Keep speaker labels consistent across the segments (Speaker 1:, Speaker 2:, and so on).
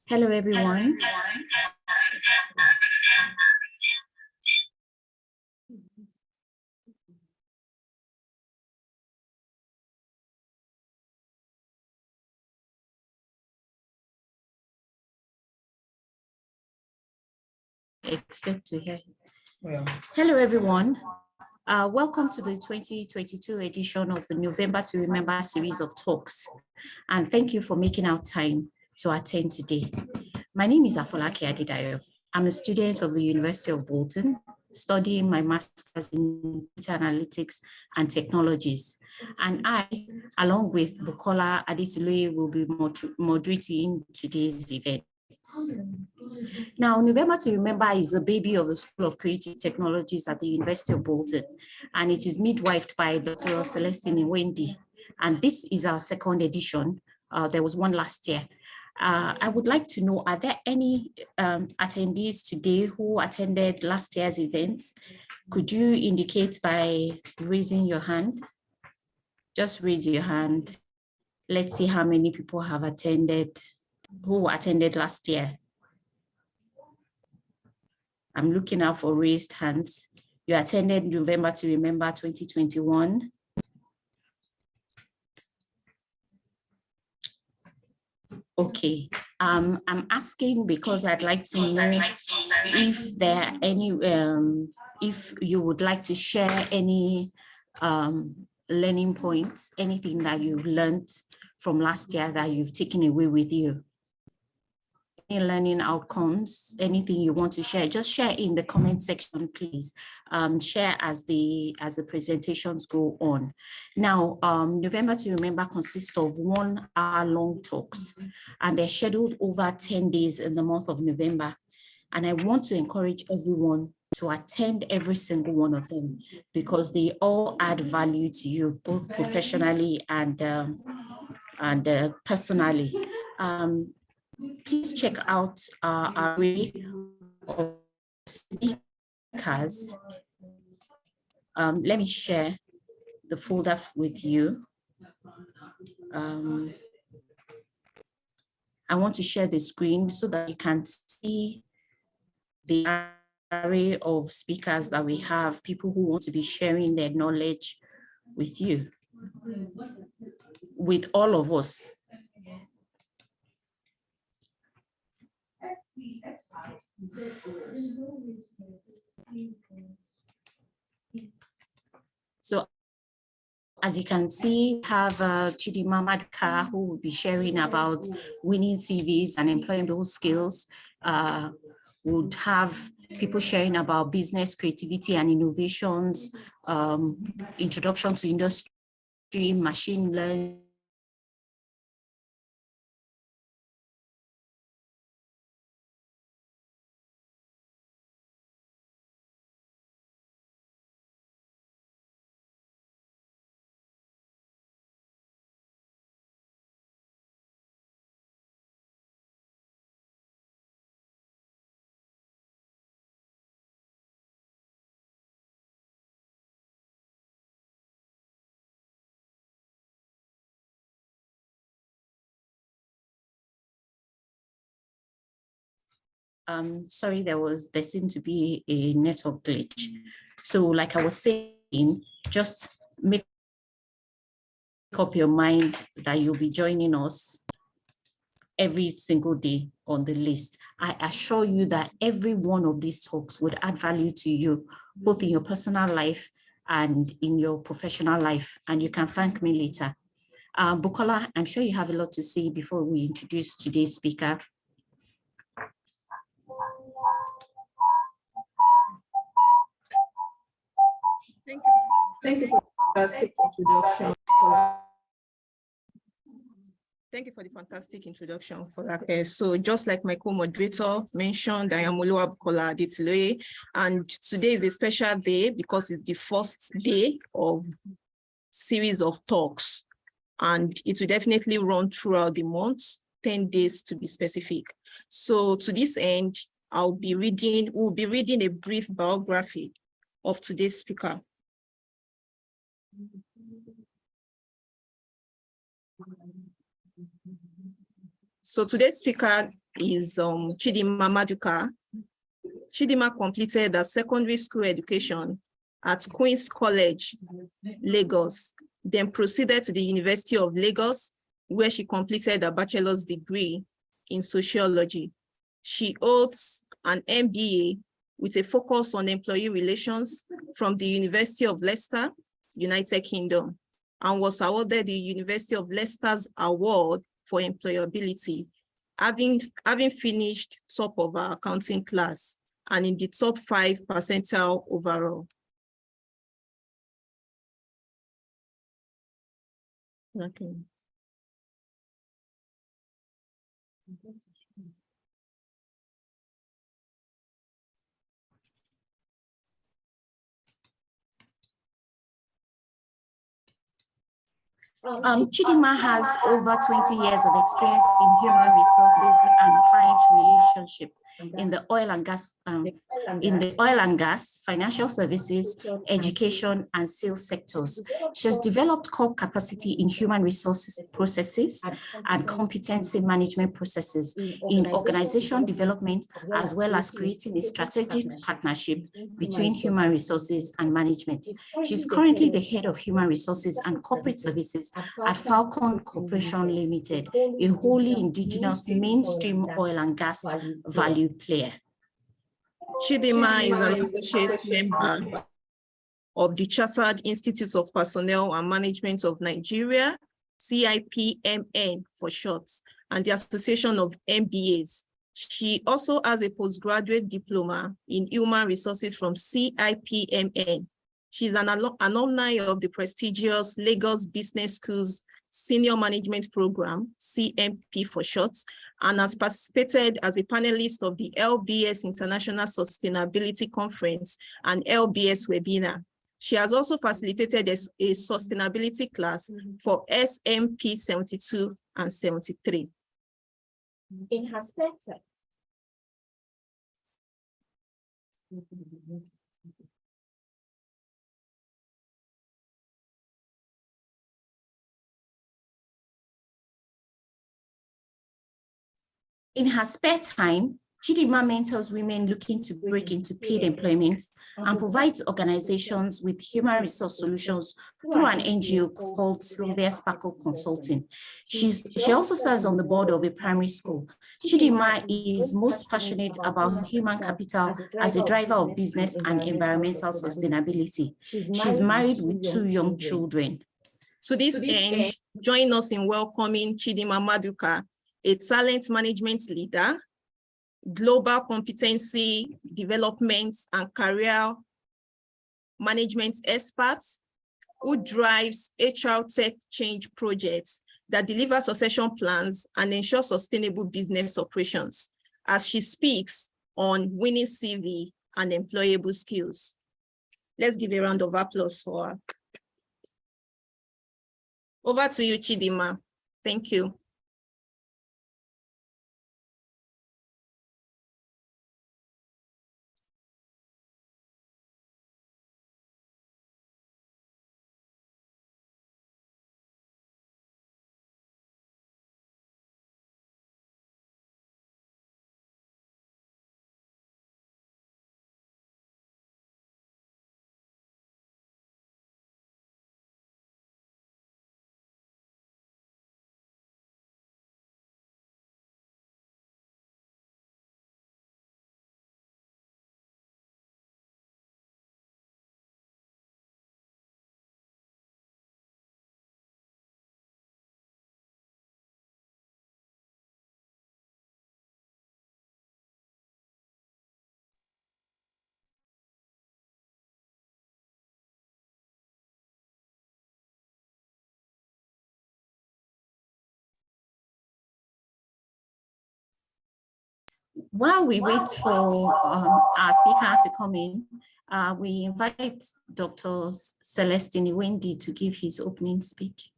Speaker 1: Hello, everyone. Expect to hear. Yeah. Hello, everyone. Welcome to the 2022 edition of the November to Remember series of talks. And thank you for making our time to attend today. My name is Adedayo. I'm a student of the University of Bolton, studying my master's in data analytics and technologies. And I, along with Bukola Adedayo, will be moderating today's event. Now, November to Remember is the baby of the School of Creative Technologies at the University of Bolton, and it is midwifed by Dr. Celestine Wendy. And this is our second edition. There was one last year. I would like to know, are there any attendees today who attended last year's events? Could you indicate by raising your hand? Just raise your hand. Let's see how many people have attended, who attended last year. I'm looking out for raised hands. You attended November to Remember 2021. Okay, I'm asking because I'd like to know if there are any, if you would like to share any learning points, anything that you've learned from last year that you've taken away with you. Any learning outcomes, anything you want to share, just share in the comment section, please. Share as the presentations go on. Now, November to Remember consists of 1 hour long talks, and they're scheduled over 10 days in the month of November. And I want to encourage everyone to attend every single one of them because they all add value to you, both professionally and personally. Please check out our array of speakers. Let me share the folder with you. I want to share the screen so that you can see the array of speakers that we have, people who want to be sharing their knowledge with you, with all of us. So as you can see, we have Chidinma Maduka, who will be sharing about winning CVs and employable skills. Would have people sharing about business, creativity and innovations, introduction to industry, machine learning, sorry, there seemed to be a network glitch. So like I was saying, just make up your mind that you'll be joining us every single day on the list. I assure you that every one of these talks would add value to you, both in your personal life and in your professional life, and you can thank me later. Bukola, I'm sure you have a lot to say before we introduce today's speaker.
Speaker 2: Thank you for the fantastic introduction. Thank you for the fantastic introduction for that. So just like my co-moderator mentioned, I am Bukola Adedayo, and today is a special day because it's the first day of series of talks, and it will definitely run throughout the month, 10 days to be specific. So to this end, we'll be reading a brief biography of today's speaker. So today's speaker is Chidinma Maduka. Chidinma completed her secondary school education at Queen's College, Lagos, then proceeded to the University of Lagos, where she completed a bachelor's degree in sociology. She holds an MBA with a focus on employee relations from the University of Leicester, United Kingdom, and was awarded the University of Leicester's Award for Employability, having finished top of our accounting class and in the top 5 percentile overall. Okay.
Speaker 1: Chidinma has over 20 years of experience in human resources and client relationship in the oil and gas, financial services, education, and sales sectors. She has developed core capacity in human resources processes and competency management processes in organization development, as well as creating a strategic partnership between human resources and management. She's currently the head of human resources and corporate services at Falcon Corporation Limited, a wholly indigenous mainstream oil and gas value player.
Speaker 2: Chidinma is an associate member of the Chartered Institute of Personnel and Management of Nigeria, ACIPM for short, and the Association of MBAs. She also has a postgraduate diploma in human resources from ACIPM. She's an alumni of the prestigious Lagos Business School's Senior Management Program, CMP for short, and has participated as a panelist of the LBS International Sustainability Conference and LBS webinar. She has also facilitated a sustainability class for SMP 72 and 73. In her spare time, Chidinma mentors women looking to break into paid employment and provides organizations with human resource solutions through an NGO called Sylvia Sparkle Consulting. She also serves on the board of a primary school. Chidinma is most passionate about human capital as a driver of business and environmental sustainability. She's married with 2 young children. To this end, join us in welcoming Chidinma Maduka, a talent management leader, global competency development and career management expert who drives HR tech change projects that deliver succession plans and ensure sustainable business operations, as she speaks on winning CV and employable skills. Let's give a round of applause for her. Over to you, Chidinma. Thank you.
Speaker 1: While we wait for our speaker to come in, we invite Dr. Celestine Wendy to give his opening speech.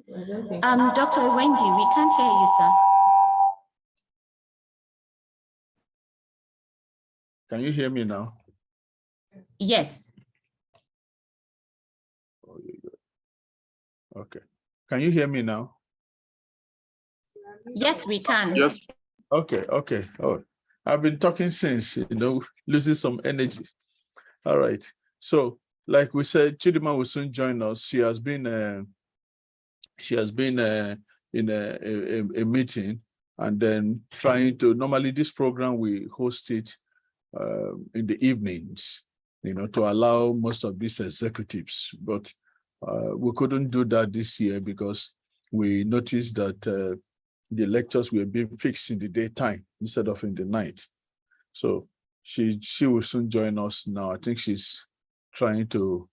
Speaker 1: Dr. Wendy, we can't hear you, sir.
Speaker 3: Can you hear me now?
Speaker 1: Yes.
Speaker 3: Okay. Can you hear me now?
Speaker 1: Yes, we can.
Speaker 3: Yes. Okay, okay. Oh, I've been talking since, losing some energy. All right. So, like we said, Chidinma will soon join us. She has been in a meeting, and then trying to, normally this program, we host it in the evenings, to allow most of these executives, but we couldn't do that this year because we noticed that the lectures were being fixed in the daytime instead of in the night. So she will soon join us now. I think she's trying to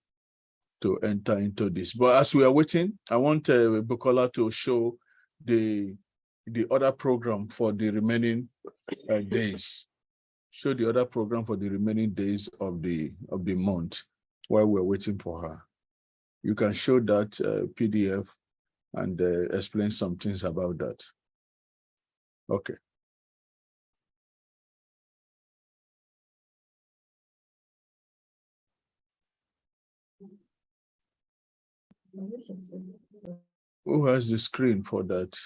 Speaker 3: enter into this. But as we are waiting, I want Bukola to show the other program for the remaining days. Show the other program for the remaining days of the month while we're waiting for her. You can show that PDF and explain some things about that. Okay. Who has the screen for that?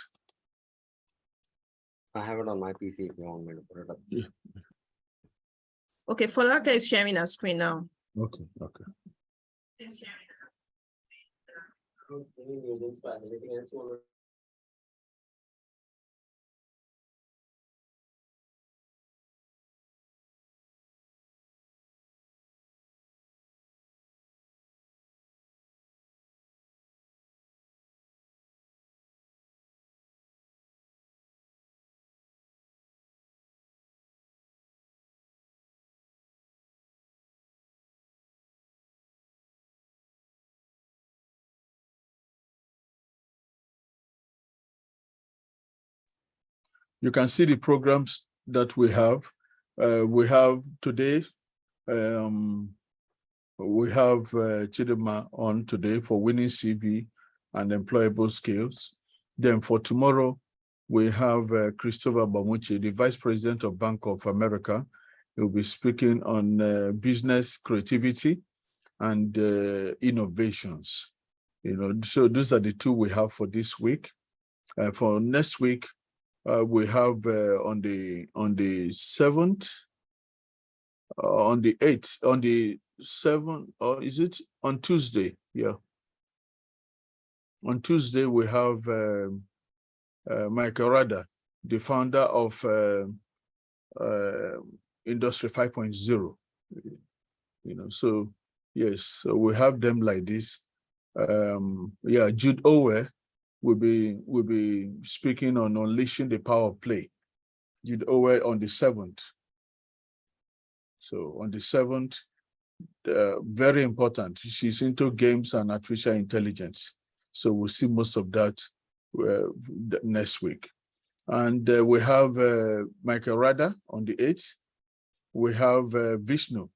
Speaker 4: I have it on my PC if you want me to put it up.
Speaker 3: Yeah.
Speaker 2: Okay, Folake is sharing her screen now.
Speaker 3: Okay, okay. You can see the programs that we have. We have today, we have Chidinma on today for winning CV and employable skills. Then for tomorrow, we have Christopher Bamuchi, the Vice President of Bank of America. He'll be speaking on business creativity and innovations. So those are the two we have for this week. For next week, we have on the 7th, on the 8th, on the 7th, or is it on Tuesday? Yeah. On Tuesday, we have Michael Rada, the founder of Industry 5.0. So yes, so we have them like this. Yeah, Jude Owe will be speaking on unleashing the power of play. Jude Owe on the 7th. So on the 7th, very important. She's into games and artificial intelligence. So we'll see most of that next week. And we have Michael Rada on the 8th. We have Vishnu.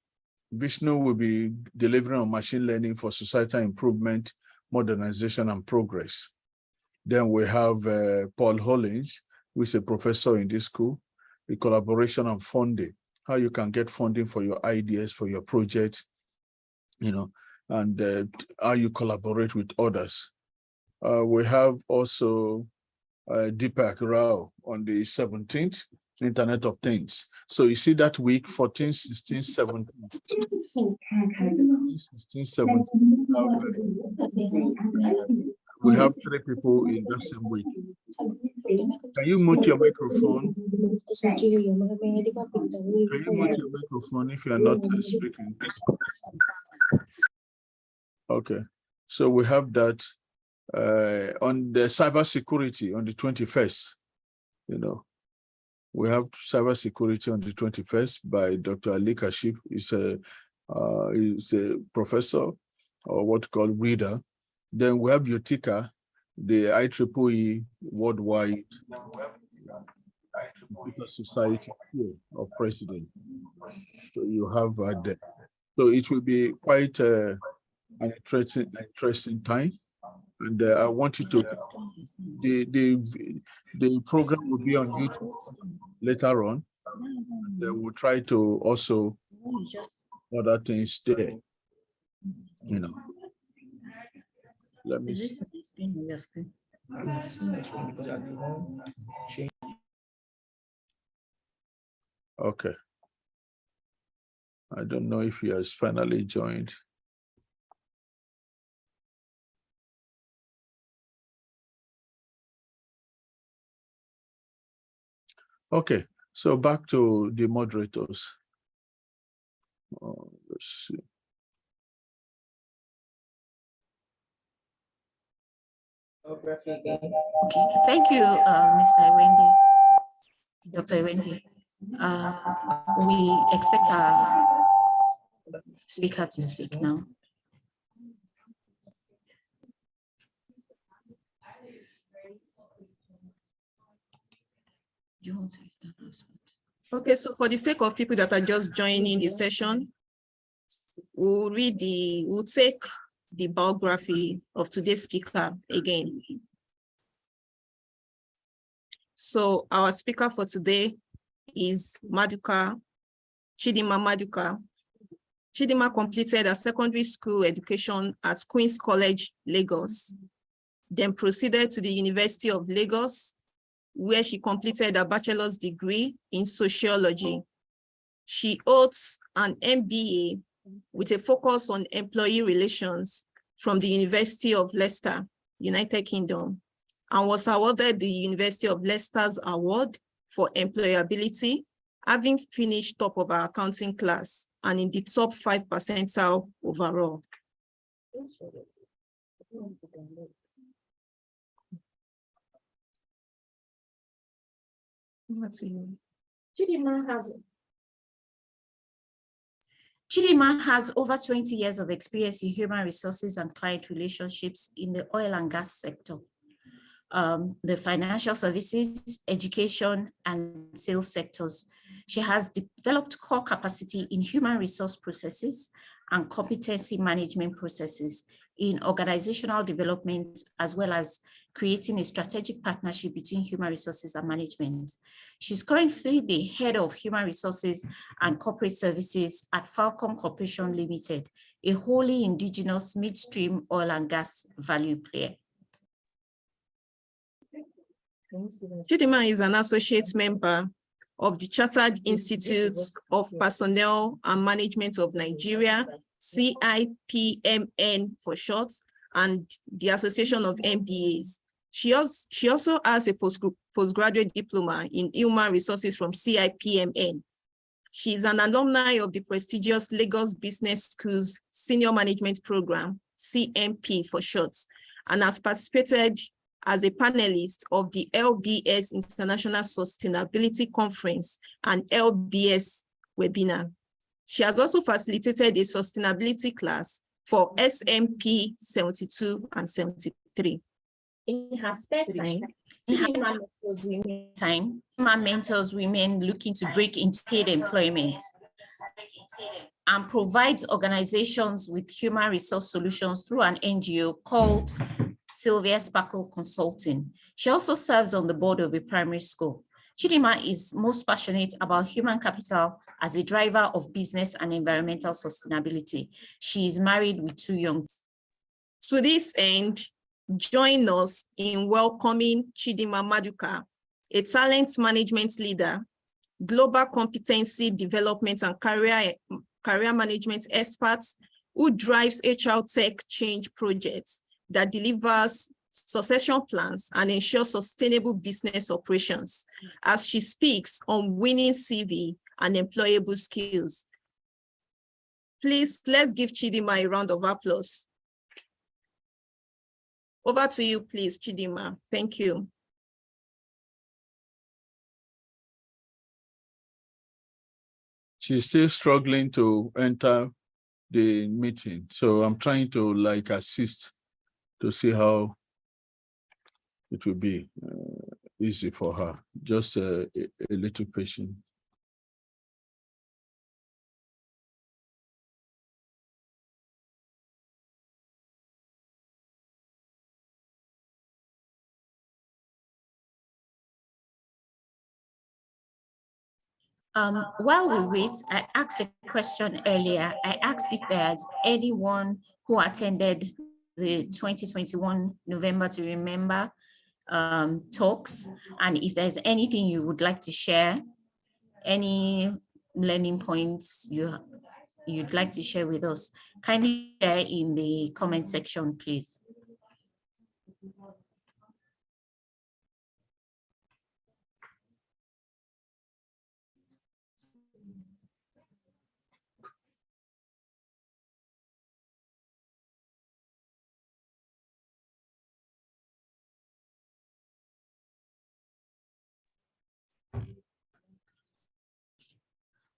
Speaker 3: Vishnu will be delivering on machine learning for societal improvement, modernization, and progress. Then we have Paul Hollins, who is a professor in this school, the collaboration on funding, how you can get funding for your ideas, for your project, and how you collaborate with others. We have also Deepak Rao on the 17th, Internet of Things. So you see that week, 14, 16, 17. 16, 17. We have 3 people in that same week. Can you mute your microphone? Can you mute your microphone if you are not speaking? Okay, so we have that on the cybersecurity on the 21st. We have cybersecurity on the 21st by Dr. Ali Kashif. He's a professor, or what called reader. Then we have Utica, the IEEE worldwide society of president. So you have that. So it will be quite an interesting time. And I want you to, the program will be on YouTube later on. Then we'll try to also other things there, you know. Let me see. Okay. I don't know if he has finally joined. Okay, so back to the moderators. Let's see.
Speaker 1: Okay, thank you, Mr. Wendy, Dr. Wendy. We expect our speaker to speak now. Do you want to read the announcement?
Speaker 2: Okay, so for the sake of people that are just joining the session, we'll take the biography of today's speaker again. So our speaker for today is Maduka, Chidinma Maduka. Chidinma completed her secondary school education at Queen's College, Lagos, then proceeded to the University of Lagos, where she completed a bachelor's degree in sociology. She holds an MBA with a focus on employee relations from the University of Leicester, United Kingdom, and was awarded the University of Leicester's Award for Employability, having finished top of her accounting class and in the top 5 percentile overall.
Speaker 1: Chidinma has over 20 years of experience in human resources and client relationships in the oil and gas sector, the financial services, education, and sales sectors. She has developed core capacity in human resource processes and competency management processes in organizational development, as well as creating a strategic partnership between human resources and management. She's currently the head of human resources and corporate services at Falcon Corporation Limited, a wholly indigenous midstream oil and gas value player.
Speaker 2: Chidinma is an associate member of the Chartered Institute of Personnel and Management of Nigeria, ACIPM for short, and the Association of MBAs. She also has a postgraduate diploma in human resources from CIPMN. She is an alumni of the prestigious Lagos Business School's Senior Management Program, CMP for short, and has participated as a panelist of the LBS International Sustainability Conference and LBS webinar. She has also facilitated a sustainability class for SMP 72 and 73.
Speaker 1: In her spare time, Chidinma mentors women looking to break into paid employment and provides organizations with human resource solutions through an NGO called Sylvia Sparkle Consulting. She also serves on the board of a primary school. Chidinma is most passionate about human capital as a driver of business and environmental sustainability. She is married with 2 young.
Speaker 2: To this end, join us in welcoming Chidinma Maduka, a talent management leader, global competency development and career management expert who drives HR tech change projects that delivers succession plans and ensures sustainable business operations, as she speaks on winning CV and employable skills. Please, let's give Chidinma a round of applause. Over to you, please, Chidinma. Thank you.
Speaker 3: She's still struggling to enter the meeting, so I'm trying to assist to see how it will be easy for her. Just a little patient.
Speaker 1: While we wait, I asked a question earlier. I asked if there's anyone who attended the 2021 November to Remember talks, and if there's anything you would like to share, any learning points you'd like to share with us, kindly share in the comment section, please.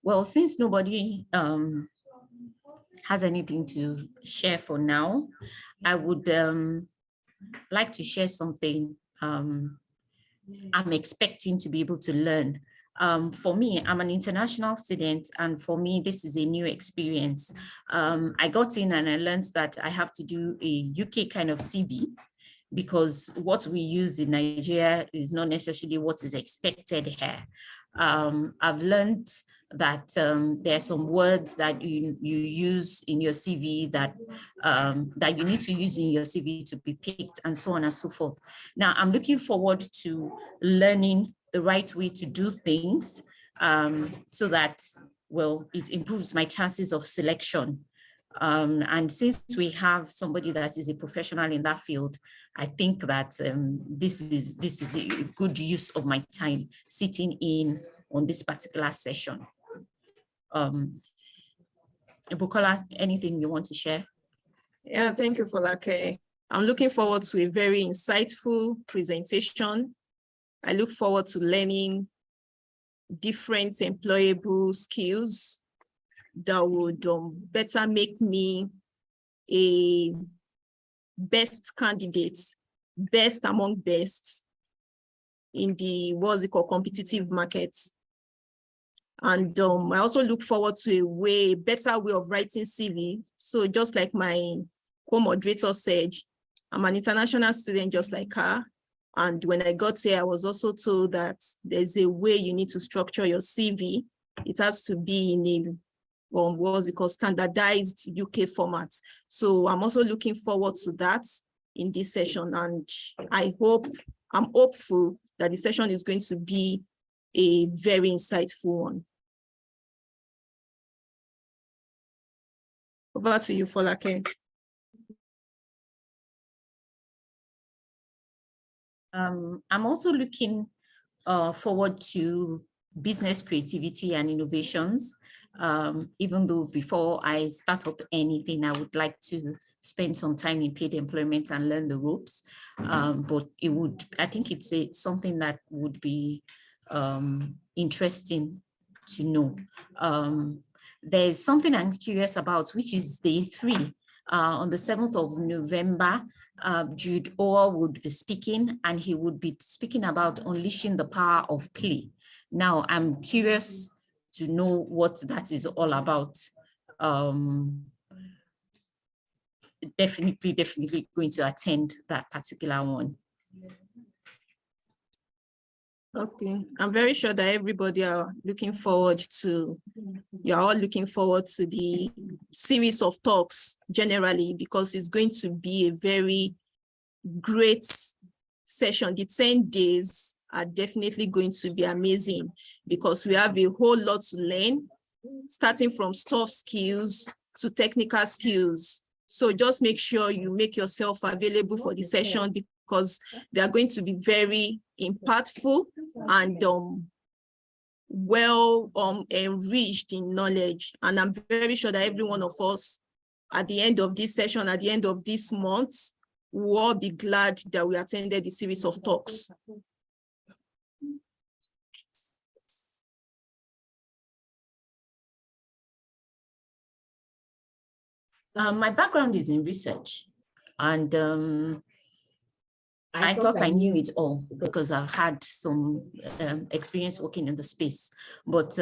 Speaker 1: Well, since nobody has anything to share for now, I would like to share something I'm expecting to be able to learn. For me, I'm an international student, and for me, this is a new experience. I got in and I learned that I have to do a UK kind of CV, because what we use in Nigeria is not necessarily what is expected here. I've learned that there are some words that you use in your CV that you need to use in your CV to be picked, and so on and so forth. Now, I'm looking forward to learning the right way to do things so that, well, it improves my chances of selection. And since we have somebody that is a professional in that field, I think that this is a good use of my time sitting in on this particular session. Bukola, anything you want to share?
Speaker 2: Yeah, thank you, Folake. I'm looking forward to a very insightful presentation. I look forward to learning different employable skills that would better make me a best candidate, best among best in the, what's it called, competitive markets. And I also look forward to a better way of writing CV. So just like my co-moderator said, I'm an international student just like her. And when I got here, I was also told that there's a way you need to structure your CV. It has to be in a, what's it called, standardized UK format. So I'm also looking forward to that in this session. And I'm hopeful that the session is going to be a very insightful one. Over to you, Folake.
Speaker 1: I'm also looking forward to business creativity and innovations. Even though before I start up anything, I would like to spend some time in paid employment and learn the ropes. But I think it's something that would be interesting to know. There's something I'm curious about, which is day 3. On the 7th of November, Jude Orr would be speaking, and he would be speaking about unleashing the power of play. Now, I'm curious to know what that is all about. Definitely going to attend that particular one.
Speaker 2: Okay, I'm very sure that everybody are looking forward to, you're all looking forward to the series of talks generally, because it's going to be a very great session. The 10 days are definitely going to be amazing because we have a whole lot to learn, starting from soft skills to technical skills. So just make sure you make yourself available for the session, because they are going to be very impactful and well enriched in knowledge. And I'm very sure that every one of us at the end of this session, at the end of this month, will all be glad that we attended the series of talks.
Speaker 1: My background is in research, and I thought I knew it all because I've had some experience working in the space, but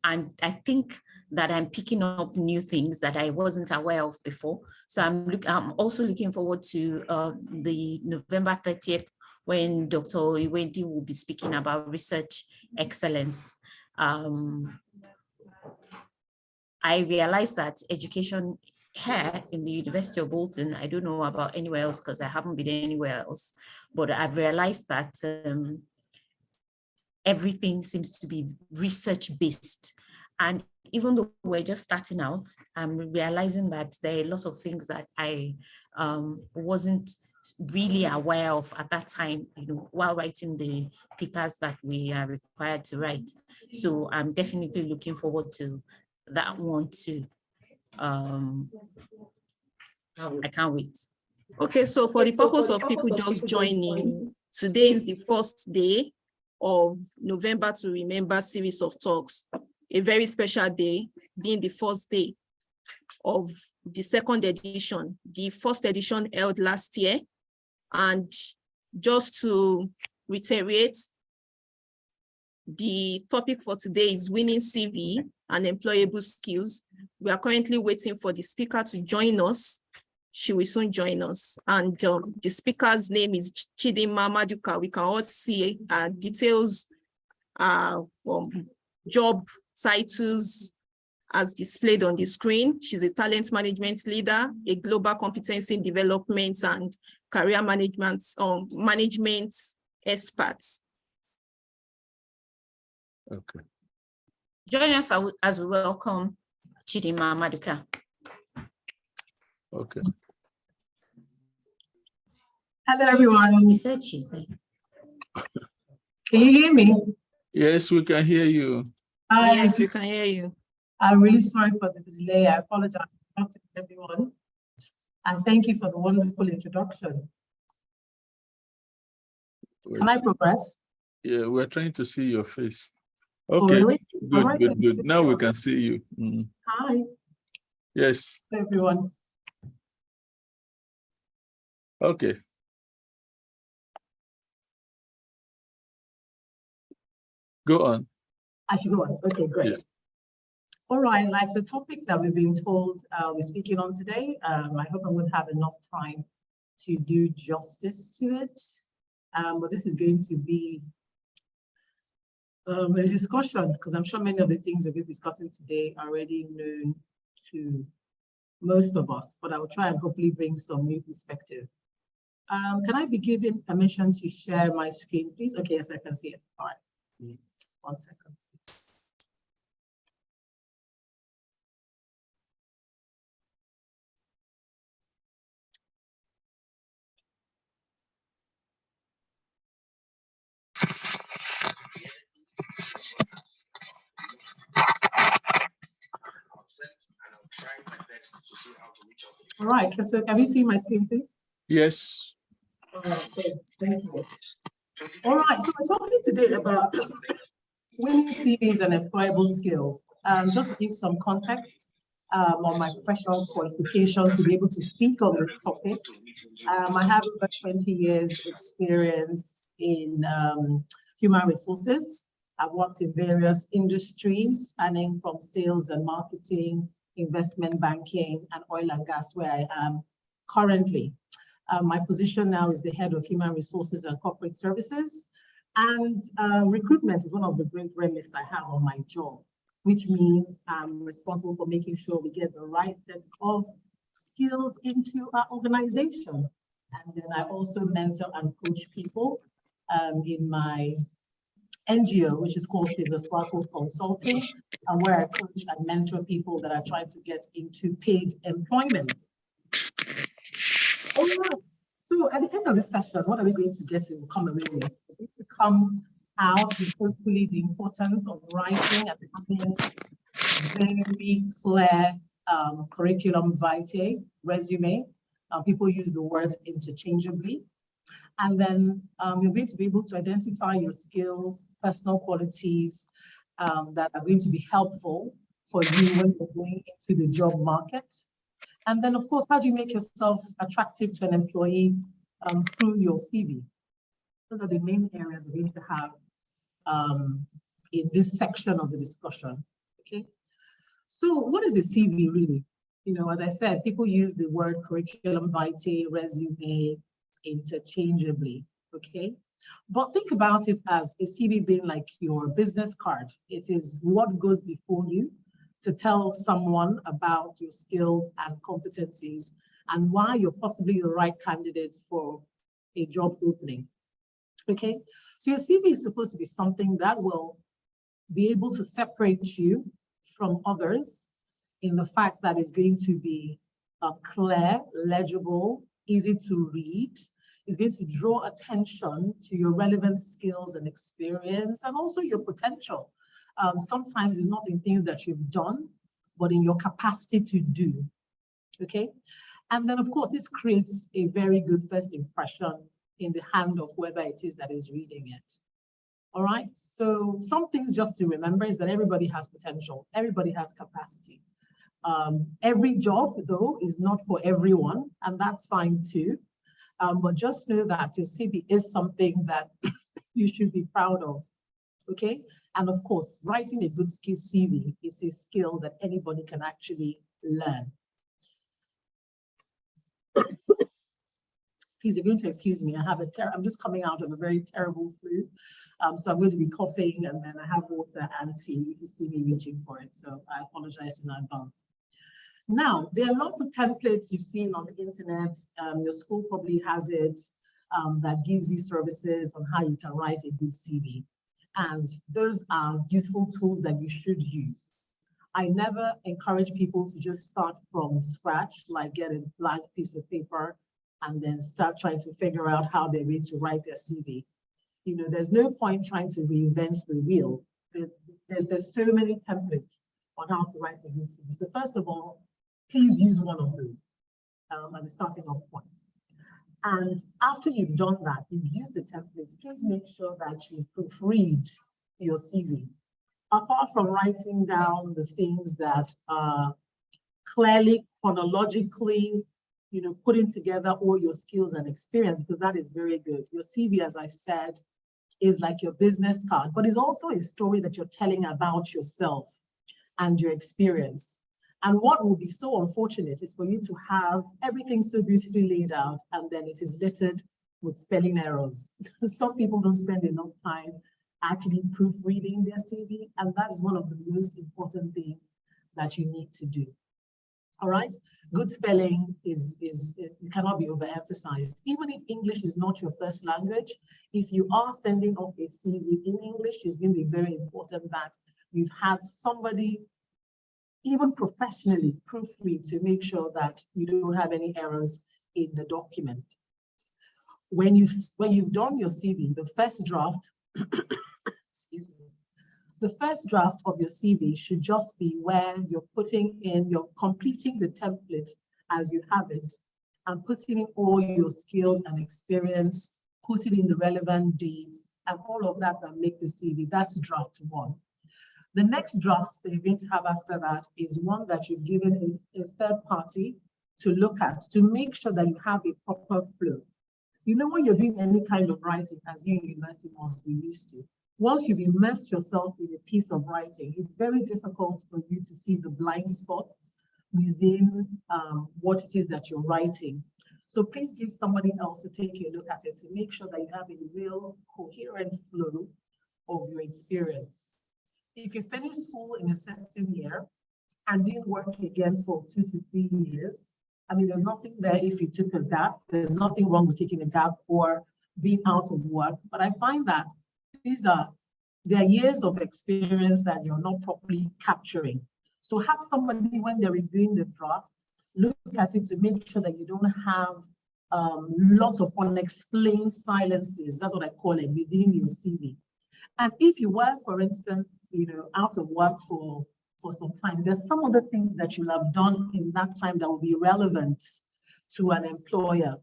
Speaker 1: I think that I'm picking up new things that I wasn't aware of before. So I'm also looking forward to the November 30th when Dr. Iwendi will be speaking about research excellence. I realized that education here in the University of Bolton, I don't know about anywhere else because I haven't been anywhere else, but I've realized that everything seems to be research-based. And even though we're just starting out, I'm realizing that there are a lot of things that I wasn't really aware of at that time, while writing the papers that we are required to write. So I'm definitely looking forward to that one too. I can't wait.
Speaker 2: Okay, so for the purpose of people just joining, today is the first day of November to Remember series of talks, a very special day, being the first day of the second edition. The first edition held last year. And just to reiterate, the topic for today is winning CV and employable skills. We are currently waiting for the speaker to join us. She will soon join us. And the speaker's name is Chidinma Maduka. We can all see details, job titles as displayed on the screen. She's a talent management leader, a global competency development and career management expert.
Speaker 3: Okay.
Speaker 1: Join us as we welcome Chidinma Maduka.
Speaker 3: Okay.
Speaker 5: Hello, everyone.
Speaker 1: He said, she said.
Speaker 5: Can you hear me?
Speaker 3: Yes, we can hear you.
Speaker 5: Hi.
Speaker 2: Yes, we can hear you.
Speaker 5: I'm really sorry for the delay. I apologize to everyone. And thank you for the wonderful introduction. Can I progress?
Speaker 3: Yeah, we're trying to see your face. Okay,
Speaker 5: really?
Speaker 3: good,
Speaker 5: Right.
Speaker 3: good. Now we can see you.
Speaker 5: Hi.
Speaker 3: Yes.
Speaker 5: Hello, everyone.
Speaker 3: Okay. Go on.
Speaker 5: I should go on. Okay, great.
Speaker 3: Yes.
Speaker 5: All right, like the topic that we've been told we're speaking on today, I hope I would have enough time to do justice to it. But this is going to be a discussion, because I'm sure many of the things we'll be discussing today are already known to most of us, but I will try and hopefully bring some new perspective. Can I be given permission to share my screen, please? Okay, yes, I can see it. All right. 1 second, please. All right, so can we see my screen, please?
Speaker 3: Yes.
Speaker 5: All right, good. Thank you. All right, so we're talking today about winning CVs and employable skills. Just to give some context on my professional qualifications to be able to speak on this topic. I have over 20 years experience in human resources. I've worked in various industries, spanning from sales and marketing, investment banking, and oil and gas, where I am currently. My position now is the head of human resources and corporate services. And recruitment is one of the great remits I have on my job, which means I'm responsible for making sure we get the right set of skills into our organization. And then I also mentor and coach people in my NGO, which is called Sparkle Consulting, and where I coach and mentor people that are trying to get into paid employment. All right. So at the end of the session, what are we going to get to come away with? We're going to come out with hopefully the importance of writing and having very clear curriculum vitae, resume. People use the words interchangeably. And then you're going to be able to identify your skills, personal qualities that are going to be helpful for you when you're going into the job market. And then, of course, how do you make yourself attractive to an employee through your CV? Those are the main areas we're going to have in this section of the discussion, okay? So what is a CV really? You know, as I said, people use the word curriculum vitae, resume, interchangeably, okay? But think about it as a CV being like your business card. It is what goes before you to tell someone about your skills and competencies and why you're possibly the right candidate for a job opening. Okay, so your CV is supposed to be something that will be able to separate you from others in the fact that it's going to be clear, legible, easy to read. It's going to draw attention to your relevant skills and experience and also your potential. Sometimes it's not in things that you've done, but in your capacity to do, okay? And then of course, this creates a very good first impression in the hand of whoever it is that is reading it. All right, so some things just to remember is that everybody has potential, everybody has capacity. Every job though is not for everyone, and that's fine too. But just know that your CV is something that you should be proud of, okay? And of course, writing a good skill CV is a skill that anybody can actually learn. Please, you're going to excuse me. I'm just coming out of a very terrible flu. So I'm going to be coughing, and then I have water and tea. You can see me reaching for it. So I apologize in advance. Now, there are lots of templates you've seen on the internet. Your school probably has it that gives you services on how you can write a good CV. And those are useful tools that you should use. I never encourage people to just start from scratch, like get a blank piece of paper and then start trying to figure out how they're going to write their CV. You know, there's no point trying to reinvent the wheel. There's so many templates on how to write a good CV. So first of all, please use one of those as a starting off point. And after you've done that, you've used the templates, please make sure that you proofread your CV. Apart from writing down the things that are clearly, chronologically, you know, putting together all your skills and experience, because that is very good. Your CV, as I said, is like your business card, but it's also a story that you're telling about yourself and your experience. And what will be so unfortunate is for you to have everything so beautifully laid out and then it is littered with spelling errors. Some people don't spend enough time actually proofreading their CV, and that's one of the most important things that you need to do. All right, good spelling it cannot be overemphasized. Even if English is not your first language, if you are sending off a CV in English, it's going to be very important that you've had somebody, even professionally, proofread to make sure that you don't have any errors in the document. When you've done your CV, the first draft, excuse me, the first draft of your CV should just be where you're completing the template as you have it and putting in all your skills and experience, putting in the relevant dates and all of that make the CV. That's draft one. The next draft that you're going to have after that is one that you've given a third party to look at to make sure that you have a proper flow. You know, when you're doing any kind of writing, as you in university must be used to, once you've immersed yourself in a piece of writing, it's very difficult for you to see the blind spots within what it is that you're writing. So please give somebody else to take a look at it to make sure that you have a real coherent flow of your experience. If you finish school in a certain year and didn't work again for 2 to 3 years, I mean, there's nothing there if you took a gap. There's nothing wrong with taking a gap or being out of work. But I find that there are years of experience that you're not properly capturing. So have somebody, when they're reviewing the draft, look at it to make sure that you don't have lots of unexplained silences. That's what I call it, within your CV. And if you were, for instance, you know, out of work for some time, there's some other things that you'll have done in that time that will be relevant to an employer.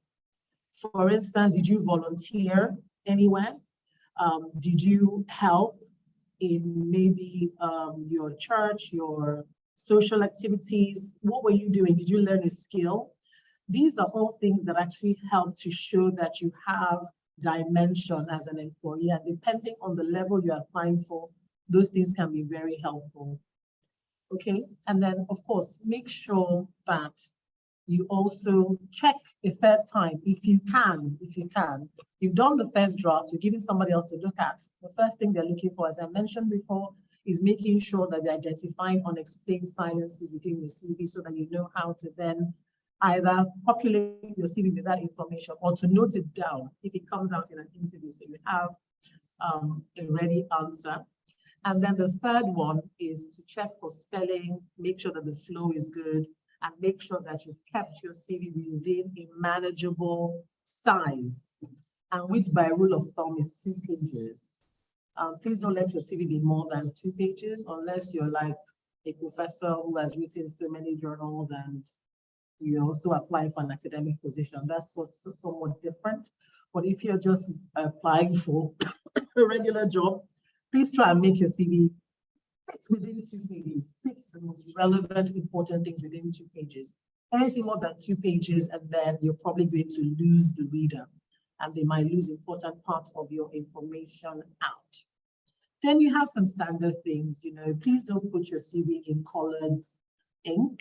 Speaker 5: For instance, did you volunteer anywhere? Did you help in maybe your church, your social activities? What were you doing? Did you learn a skill? These are all things that actually help to show that you have dimension as an employee, and depending on the level you're applying for, those things can be very helpful. Okay, and then of course, make sure that you also check a third time if you can. You've done the first draft, you're giving somebody else to look at. The first thing they're looking for, as I mentioned before, is making sure that they're identifying unexplained silences within your CV so that you know how to then either populate your CV with that information or to note it down if it comes out in an interview, so you have a ready answer. And then the third one is to check for spelling, make sure that the flow is good, and make sure that you've kept your CV within a manageable size, and which by rule of thumb is 2 pages. Please don't let your CV be more than 2 pages unless you're like a professor who has written so many journals and you also apply for an academic position. That's somewhat different. But if you're just applying for a regular job, please try and make your CV fit within 2 pages. Fix the most relevant, important things within 2 pages. Anything more than 2 pages, and then you're probably going to lose the reader, and they might lose important parts of your information out. Then you have some standard things, please don't put your CV in colored ink.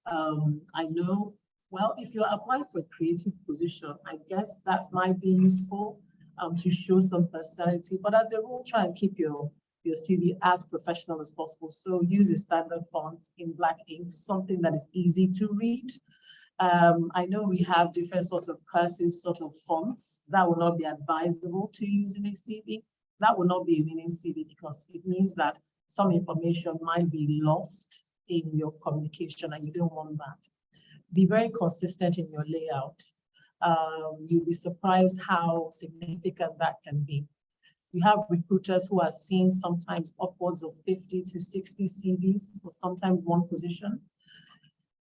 Speaker 5: I know, well, if you're applying for a creative position, I guess that might be useful to show some personality, but as a rule, try and keep your CV as professional as possible. So use a standard font in black ink, something that is easy to read. I know we have different sorts of cursive sort of fonts that will not be advisable to use in a CV. That will not be a winning CV because it means that some information might be lost in your communication, and you don't want that. Be very consistent in your layout. You'll be surprised how significant that can be. You have recruiters who are seeing sometimes upwards of 50 to 60 CVs for sometimes one position.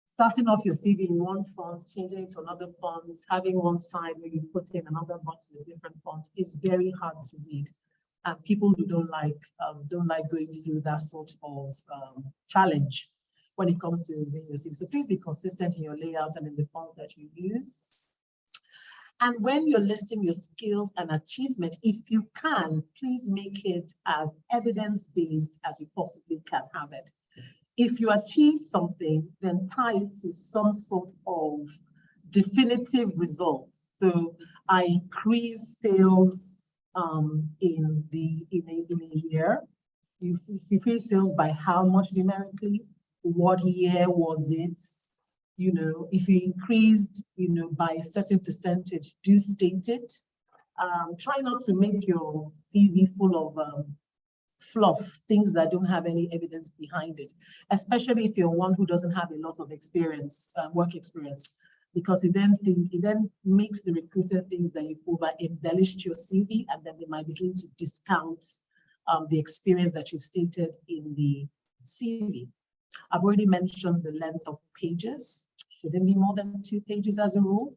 Speaker 5: Starting off your CV in one font, changing it to another font, having one side where you put in another box with a different font is very hard to read. And people who don't like going through that sort of challenge when it comes to reading your CV. So please be consistent in your layout and in the fonts that you use. And when you're listing your skills and achievement, if you can, please make it as evidence-based as you possibly can have it. If you achieve something, then tie it to some sort of definitive results. So I increased sales in a year. You increase sales by how much numerically? What year was it? If you increased, by a certain percentage, do state it. Try not to make your CV full of fluff, things that don't have any evidence behind it, especially if you're one who doesn't have a lot of experience, work experience, because it then makes the recruiter think that you've over-embellished your CV, and then they might begin to discount the experience that you've stated in the CV. I've already mentioned the length of pages. Shouldn't be more than 2 pages as a rule.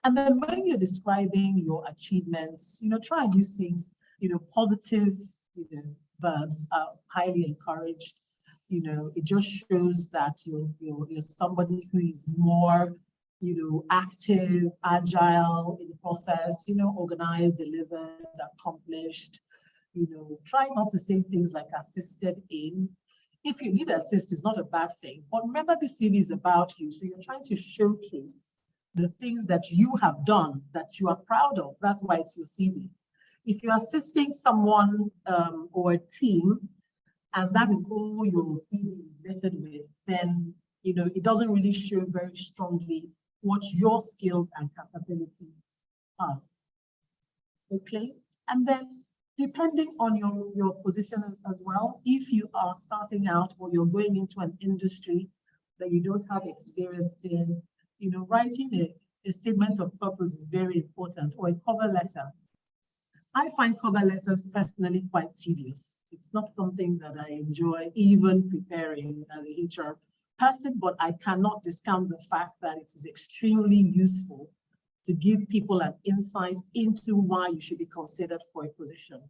Speaker 5: And then when you're describing your achievements, try and use things, positive, verbs are highly encouraged. It just shows that you're somebody who is more, active, agile in the process, organized, delivered, accomplished. Try not to say things like assisted in. If you need assist, it's not a bad thing. But remember, this CV is about you. So you're trying to showcase the things that you have done that you are proud of. That's why it's your CV. If you're assisting someone or a team, and that is all your CV is vetted with, then it doesn't really show very strongly what your skills and capabilities are. Okay, and then depending on your position as well, if you are starting out or you're going into an industry that you don't have experience in, writing a statement of purpose is very important, or a cover letter. I find cover letters personally quite tedious. It's not something that I enjoy even preparing as a HR person, but I cannot discount the fact that it is extremely useful to give people an insight into why you should be considered for a position.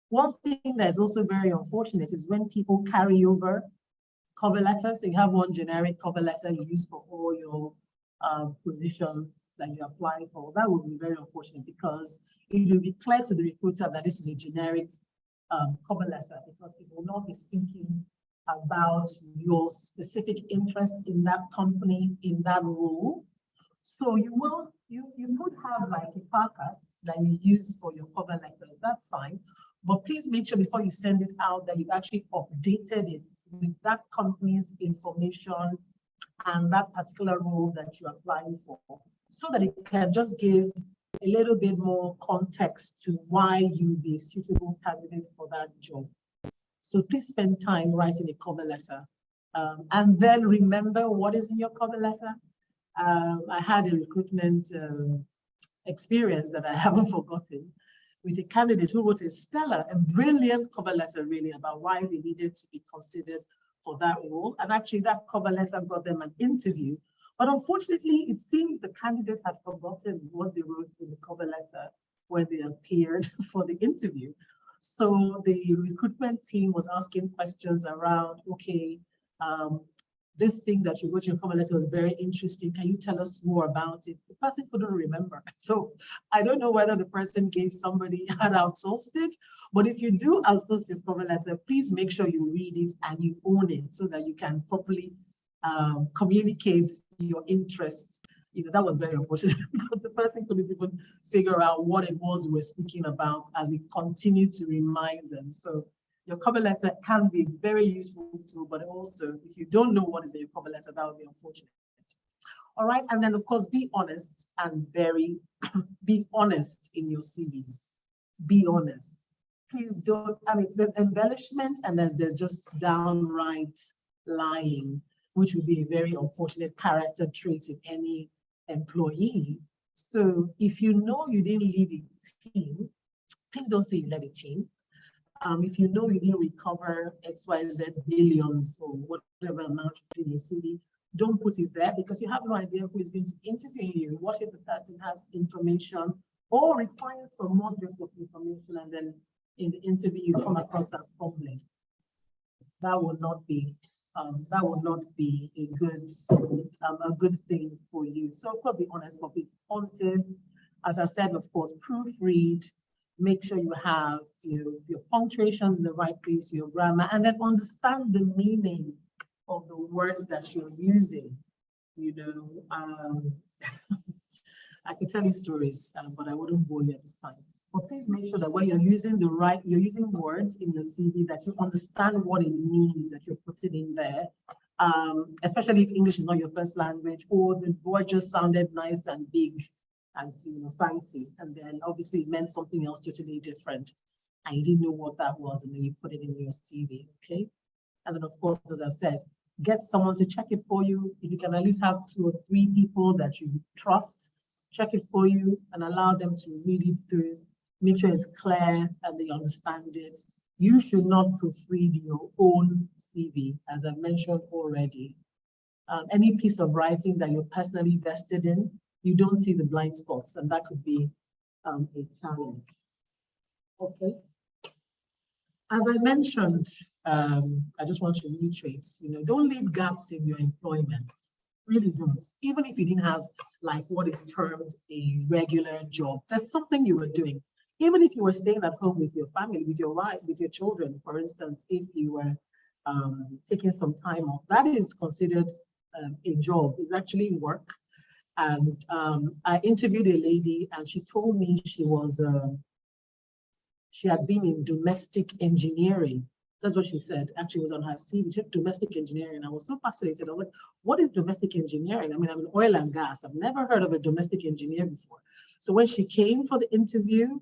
Speaker 5: One thing that is also very unfortunate is when people carry over cover letters. So you have one generic cover letter you use for all your positions that you apply for. That would be very unfortunate, because it will be clear to the recruiter that this is a generic cover letter, because it will not be speaking about about your specific interest in that company, in that role. So you would have like a carcass that you use for your cover letters. That's fine. But please make sure before you send it out that you've actually updated it with that company's information and that particular role that you're applying for, so that it can just give a little bit more context to why you'd be a suitable candidate for that job. So please spend time writing a cover letter. And then remember what is in your cover letter. I had a recruitment experience that I haven't forgotten with a candidate who wrote a brilliant cover letter really about why they needed to be considered for that role. And actually that cover letter got them an interview. But unfortunately, it seemed the candidate had forgotten what they wrote in the cover letter when they appeared for the interview. So the recruitment team was asking questions around, okay, this thing that you wrote in your cover letter was very interesting. Can you tell us more about it? The person couldn't remember. So I don't know whether the person gave somebody had outsourced it, but if you do outsource your cover letter, please make sure you read it and you own it so that you can properly communicate your interests. You know, that was very unfortunate because the person couldn't even figure out what it was we were speaking about as we continue to remind them. So your cover letter can be a very useful tool, but also if you don't know what is in your cover letter, that would be unfortunate. All right, and then of course, be honest and be honest in your CVs. Be honest. Please don't, I mean, there's embellishment and there's just downright lying, which would be a very unfortunate character trait in any employee. So if you know you didn't lead a team, please don't say you led a team. If you know you didn't recover XYZ billions or whatever amount in your CV, don't put it there because you have no idea who is going to interview you. What if the person has information or requires some more depth of information and then in the interview you come across as fumbling? That would not be a good thing for you. So of course, be honest, but be positive. As I said, of course, proofread. Make sure you have your punctuation in the right place, your grammar, and then understand the meaning of the words that you're using. I could tell you stories, but I wouldn't bore you at this time. But please make sure that when you're using you're using words in your CV that you understand what it means that you're putting in there. Especially if English is not your first language, or the word just sounded nice and big and fancy, and then obviously it meant something else totally different, and you didn't know what that was, and then you put it in your CV, okay? And then of course, as I said, get someone to check it for you. If you can at least have 2 or 3 people that you trust, check it for you and allow them to read it through, make sure it's clear and they understand it. You should not proofread your own CV, as I mentioned already. Any piece of writing that you're personally vested in, you don't see the blind spots, and that could be a challenge. Okay. As I mentioned, I just want to reiterate, don't leave gaps in your employment. Really don't. Even if you didn't have like what is termed a regular job, there's something you were doing. Even if you were staying at home with your family, with your wife, with your children, for instance, if you were taking some time off, that is considered a job. It's actually work. And I interviewed a lady, and she told me she had been in domestic engineering. That's what she said. Actually, it was on her CV. She said domestic engineering. I was so fascinated. I was like, what is domestic engineering? I mean, I'm in oil and gas. I've never heard of a domestic engineer before. So when she came for the interview,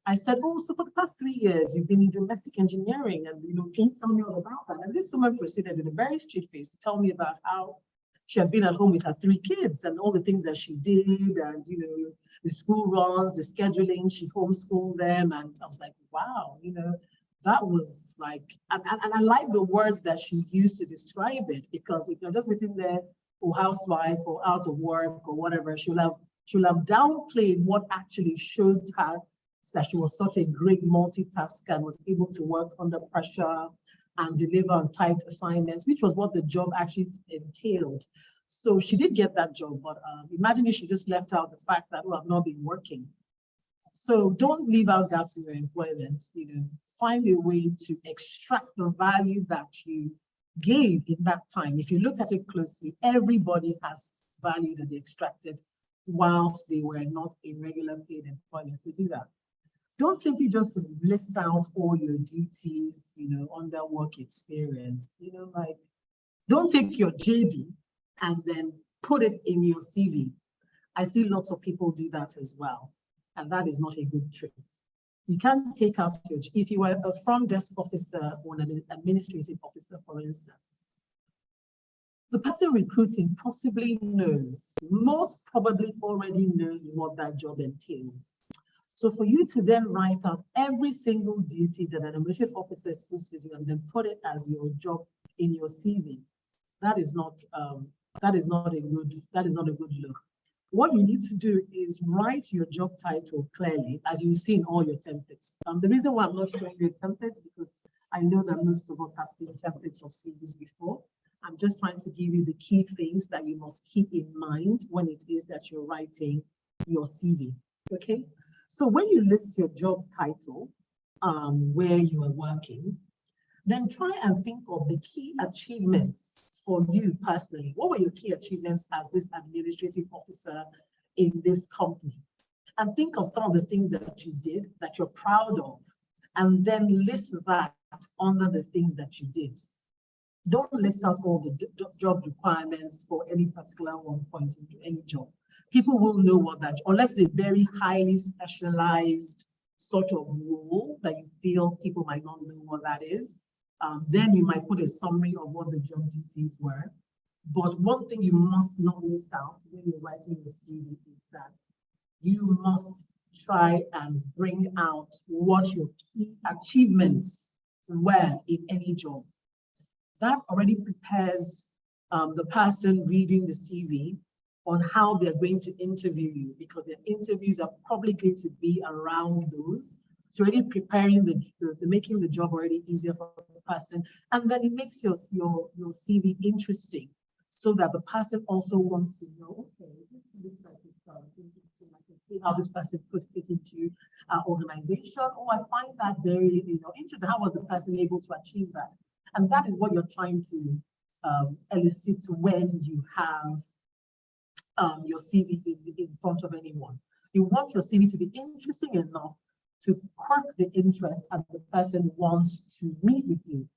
Speaker 5: I said, oh, so for the past 3 years, you've been in domestic engineering, and can you tell me all about that? And this woman proceeded with a very straight face to tell me about how she had been at home with her 3 kids and all the things that she did, and the school runs, the scheduling, she homeschooled them. And I was like, wow, that was like, and I like the words that she used to describe it, because if you're just written there, or housewife or out of work or whatever, she'll have downplayed what actually showed her that she was such a great multitasker and was able to work under pressure and deliver on tight assignments, which was what the job actually entailed. So she did get that job, but imagine if she just left out the fact that, I've not been working. So don't leave out gaps in your employment. Find a way to extract the value that you gave in that time, if you look at it closely, everybody has value that they extracted whilst they were not in regular paid employment to do that. Don't simply just list out all your duties, under work experience, like, don't take your JD and then put it in your CV. I see lots of people do that as well, and that is not a good trait. You can't take out if you were a front desk officer or an administrative officer, for instance, the person recruiting possibly most probably already knows what that job entails. So for you to then write out every single duty that an administrative officer is supposed to do and then put it as your job in your CV, that is not a good look. What you need to do is write your job title clearly, as you see in all your templates. The reason why I'm not showing you a template is because I know that most of us have seen templates of CVs before. I'm just trying to give you the key things that you must keep in mind when it is that you're writing your CV, okay? So when you list your job title, where you are working, then try and think of the key achievements for you personally. What were your key achievements as this administrative officer in this company? And think of some of the things that you did that you're proud of, and then list that under the things that you did. Don't list out all the job requirements for any particular one point into any job. People will know what that, unless it's a very highly specialized sort of role that you feel people might not know what that is. Then you might put a summary of what the job duties were. But one thing you must not miss out when you're writing your CV is that you must try and bring out what your key achievements were in any job. That already prepares the person reading the CV on how they're going to interview you, because their interviews are probably going to be around those. So already preparing making the job already easier for the person, and then it makes your CV interesting, so that the person also wants to know, okay, this looks like it's interesting. I can see how this person could fit into our organization. Oh, I find that very interesting. How was the person able to achieve that? And that is what you're trying to elicit when you have your CV in front of anyone. You want your CV to be interesting enough to quirk the interest and the person wants to meet with you.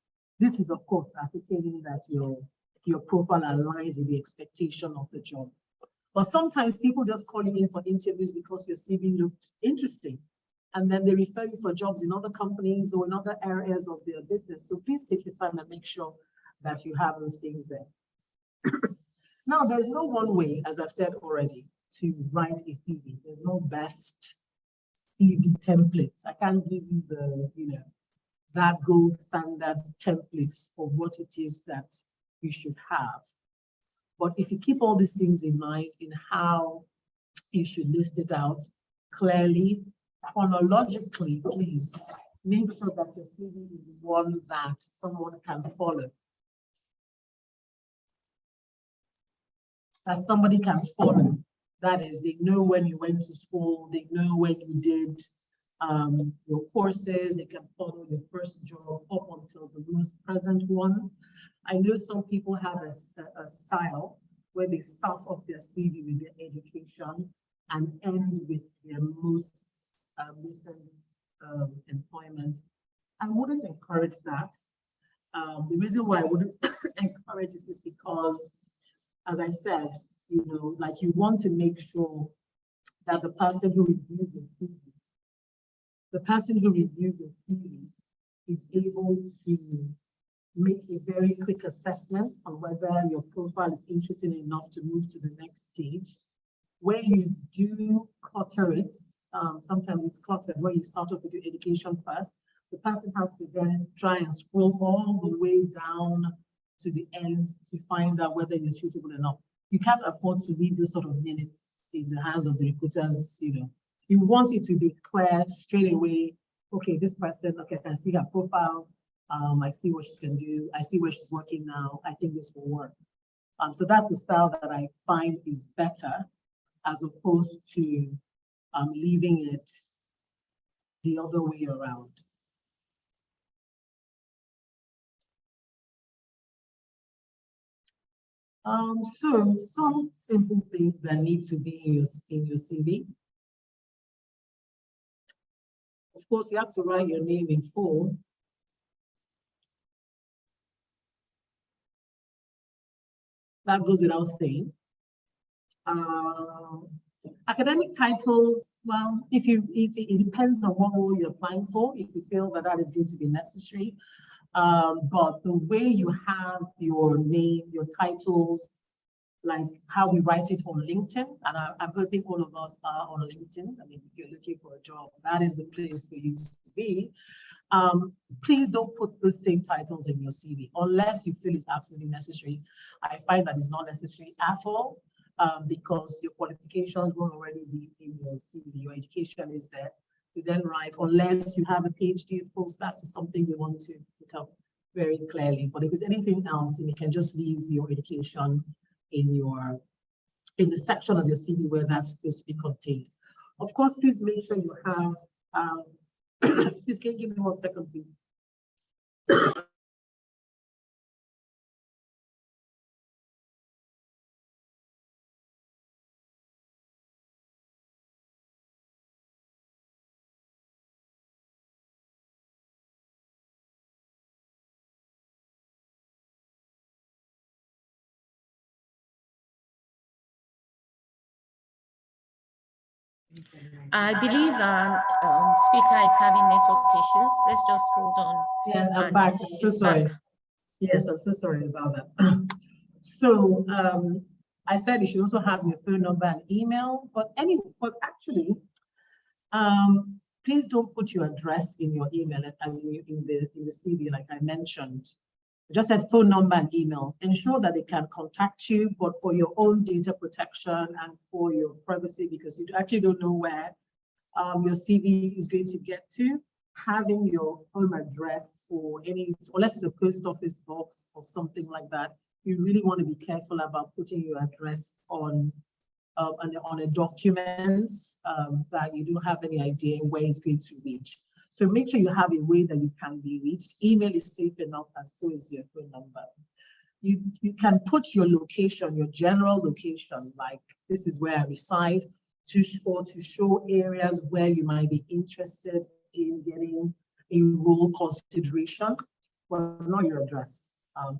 Speaker 5: This is, of course, ascertaining that your profile aligns with the expectation of the job. But sometimes people just call you in for interviews because your CV looked interesting, and then they refer you for jobs in other companies or in other areas of their business. So please take your time and make sure that you have those things there. Now, there's no one way, as I've said already, to write a CV. There's no best CV templates. I can't give you that gold standard templates of what it is that you should have. But if you keep all these things in mind in how you should list it out clearly, chronologically, please make sure that your CV is one that someone can follow. That somebody can follow. That is, they know when you went to school, they know when you did your courses, they can follow your first job up until the most present one. I know some people have a style where they start off their CV with their education and end with their most recent employment. I wouldn't encourage that. The reason why I wouldn't encourage it is because, as I said, like, you want to make sure that the person who reviews your CV, is able to make a very quick assessment on whether your profile is interesting enough to move to the next stage. When you do clutter it, sometimes it's cluttered where you start off with your education first. The person has to then try and scroll all the way down to the end to find out whether you're suitable enough. You can't afford to leave those sort of minutes in the hands of the recruiters. You want it to be clear straight away. Okay, this person, okay, I can see her profile. I see what she can do. I see where she's working now. I think this will work. So that's the style that I find is better, as opposed to leaving it the other way around. So some simple things that need to be in your CV. Of course, you have to write your name in full. That goes without saying. Academic titles, well, if it depends on what role you're applying for, if you feel that that is going to be necessary. But the way you have your name, your titles, like how we write it on LinkedIn, and I'm hoping all of us are on LinkedIn. I mean, if you're looking for a job, that is the place for you to be. Please don't put the same titles in your CV unless you feel it's absolutely necessary. I find that it's not necessary at all, because your qualifications will already be in your CV. Your education is there. You then write, unless you have a PhD, of course, that's something you want to put up very clearly. But if it's anything else, you can just leave your education in the section of your CV where that's supposed to be contained. Of course, please make sure you have, please can you give me 1 second, please?
Speaker 1: I believe our speaker is having network issues. Let's just hold on.
Speaker 5: Yeah, I'm back. I'm so sorry. Yes, I'm so sorry about that. So I said you should also have your phone number and email, but actually, please don't put your address in your email as in the CV, like I mentioned. Just said phone number and email. Ensure that they can contact you, but for your own data protection and for your privacy, because you actually don't know where your CV is going to get to. Having your home address for unless it's a post office box or something like that, you really want to be careful about putting your address on a document that you don't have any idea where it's going to reach. So make sure you have a way that you can be reached. Email is safe enough, and so is your phone number. You can put your location, your general location, like this is where I reside, to show areas where you might be interested in getting a role consideration, but not your address,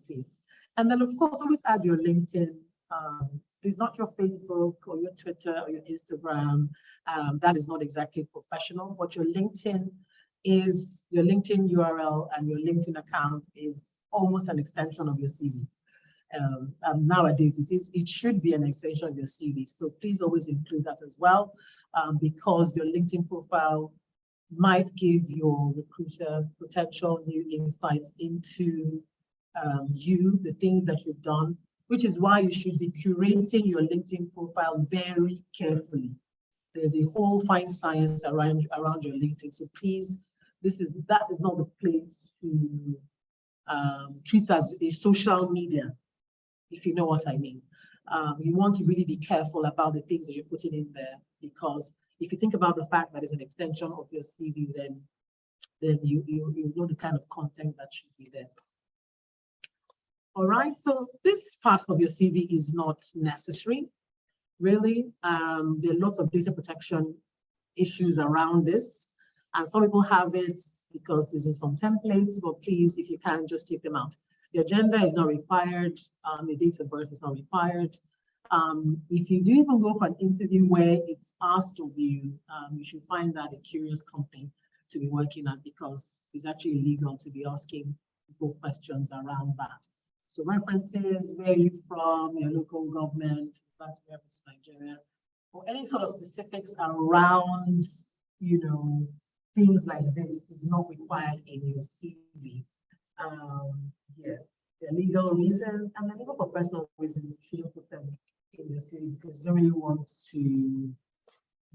Speaker 5: please. And then of course, always add your LinkedIn. It's not your Facebook or your Twitter or your Instagram. That is not exactly professional, but your LinkedIn URL and your LinkedIn account is almost an extension of your CV. Nowadays, it should be an extension of your CV. So please always include that as well, because your LinkedIn profile might give your recruiter potential new insights into you, the things that you've done, which is why you should be curating your LinkedIn profile very carefully. There's a whole fine science around your LinkedIn. So please, that is not the place to treat as a social media, if you know what I mean. You want to really be careful about the things that you're putting in there, because if you think about the fact that it's an extension of your CV, then you know the kind of content that should be there. All right, so this part of your CV is not necessary, really. There are lots of data protection issues around this, and some people have it because this is some templates, but please, if you can, just take them out. Your gender is not required, your date of birth is not required. If you do even go for an interview where it's asked of you, you should find that a curious company to be working at, because it's actually illegal to be asking people questions around that. So references, where are you from, your local government, that's where it's Nigeria, or any sort of specifics around, things like this is not required in your CV. Yeah, the legal reasons, and then even for personal reasons, you shouldn't put them in your CV, because you don't really want to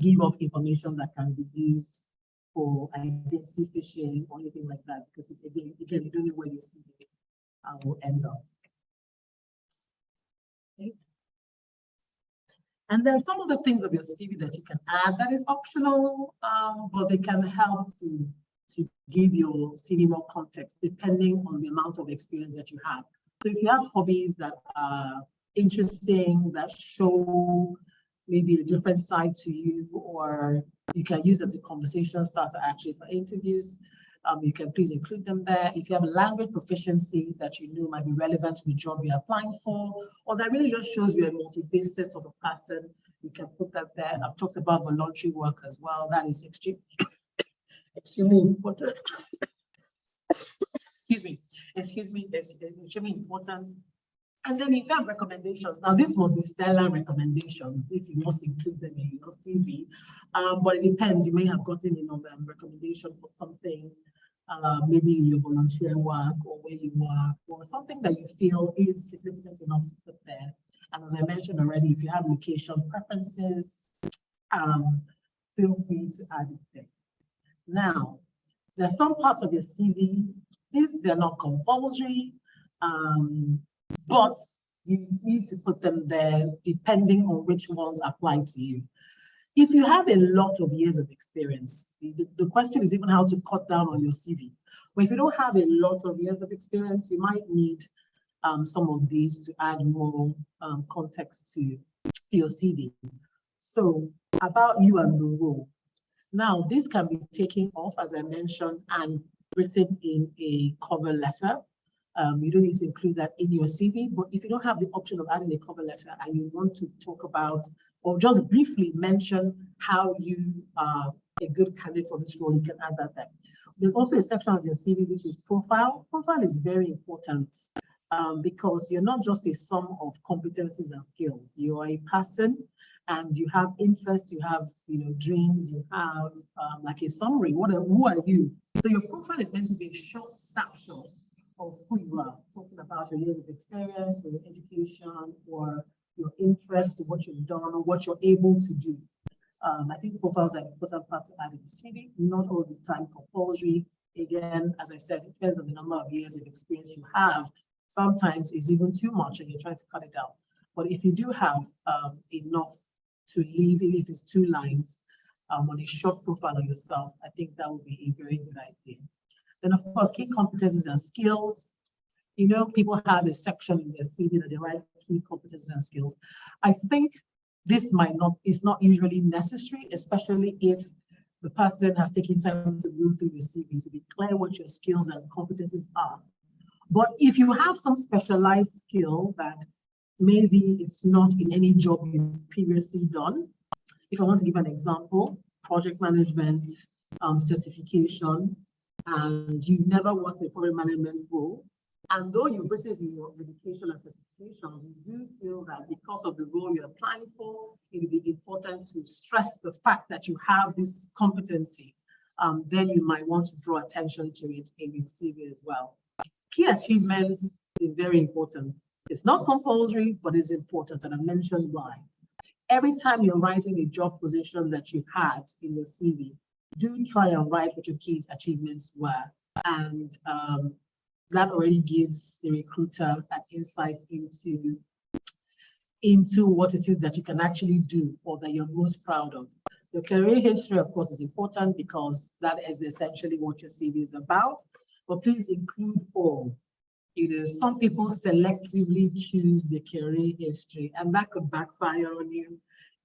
Speaker 5: give up information that can be used for identity phishing or anything like that, because again, you don't know where your CV will end up. Okay. And then some of the things of your CV that you can add that is optional, but they can help to give your CV more context depending on the amount of experience that you have. So if you have hobbies that are interesting, that show maybe a different side to you, or you can use as a conversation starter actually for interviews. You can please include them there. If you have a language proficiency that you know might be relevant to the job you're applying for, or that really just shows you're a motivated sort of person, you can put that there. I've talked about voluntary work as well. That is extremely important. Excuse me, extremely important. And then if you have recommendations, now this was the stellar recommendation, if you must include them in your CV, but it depends. You may have gotten a recommendation for something, maybe in your volunteer work or where you work, or something that you feel is significant enough to put there. And as I mentioned already, if you have location preferences, feel free to add it there. Now, there's some parts of your CV, they're not compulsory, but you need to put them there depending on which ones apply to you. If you have a lot of years of experience, the question is even how to cut down on your CV. But if you don't have a lot of years of experience, you might need some of these to add more context to your CV. So about you and the role. Now, this can be taken off, as I mentioned, and written in a cover letter. You don't need to include that in your CV, but if you don't have the option of adding a cover letter and you want to talk about or just briefly mention how you are a good candidate for this role, you can add that there. There's also a section of your CV which is profile. Profile is very important because you're not just a sum of competencies and skills. You are a person and you have interests, you have dreams, you have like a summary. Who are you? So your profile is meant to be a short snapshot of who you are, talking about your years of experience or your education or your interest, what you've done or what you're able to do. I think profiles are an important part to add in the CV, not all the time compulsory. Again, as I said, it depends on the number of years of experience you have. Sometimes it's even too much and you're trying to cut it down. But if you do have enough to leave, even if it's 2 lines on a short profile of yourself, I think that would be a very good idea. Then, of course, key competencies and skills. People have a section in their CV that they write key competencies and skills. I think this is not usually necessary, especially if the person has taken time to go through your CV to be clear what your skills and competencies are. But if you have some specialized skill that maybe it's not in any job you've previously done, if I want to give an example, project management certification, and you've never worked a project management role, and though you've written in your education and certification, you do feel that because of the role you're applying for, it will be important to stress the fact that you have this competency, then you might want to draw attention to it in your CV as well. Key achievements is very important. It's not compulsory, but it's important, and I mentioned why. Every time you're writing a job position that you've had in your CV, do try and write what your key achievements were. And that already gives the recruiter an insight into what it is that you can actually do or that you're most proud of. Your career history, of course, is important because that is essentially what your CV is about, but please include all. Some people selectively choose the career history, and that could backfire on you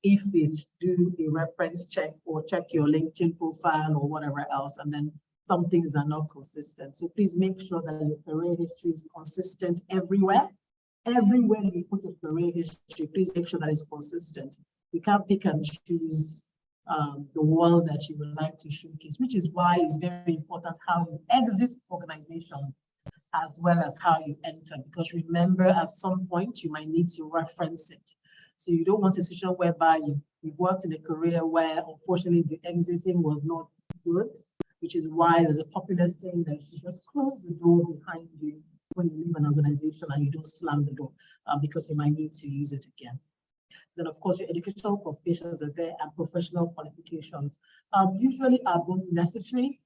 Speaker 5: if they do a reference check or check your LinkedIn profile or whatever else, and then some things are not consistent. So please make sure that your career history is consistent everywhere. Everywhere you put your career history, please make sure that it's consistent. You can't pick and choose the ones that you would like to showcase, which is why it's very important how you exit organizations as well as how you enter, because remember, at some point you might need to reference it. So you don't want a situation whereby you've worked in a career where unfortunately the exiting was not good, which is why there's a popular saying that you just close the door behind you when you leave an organization and you don't slam the door because you might need to use it again. Then of course your educational qualifications are there and professional qualifications usually are both necessary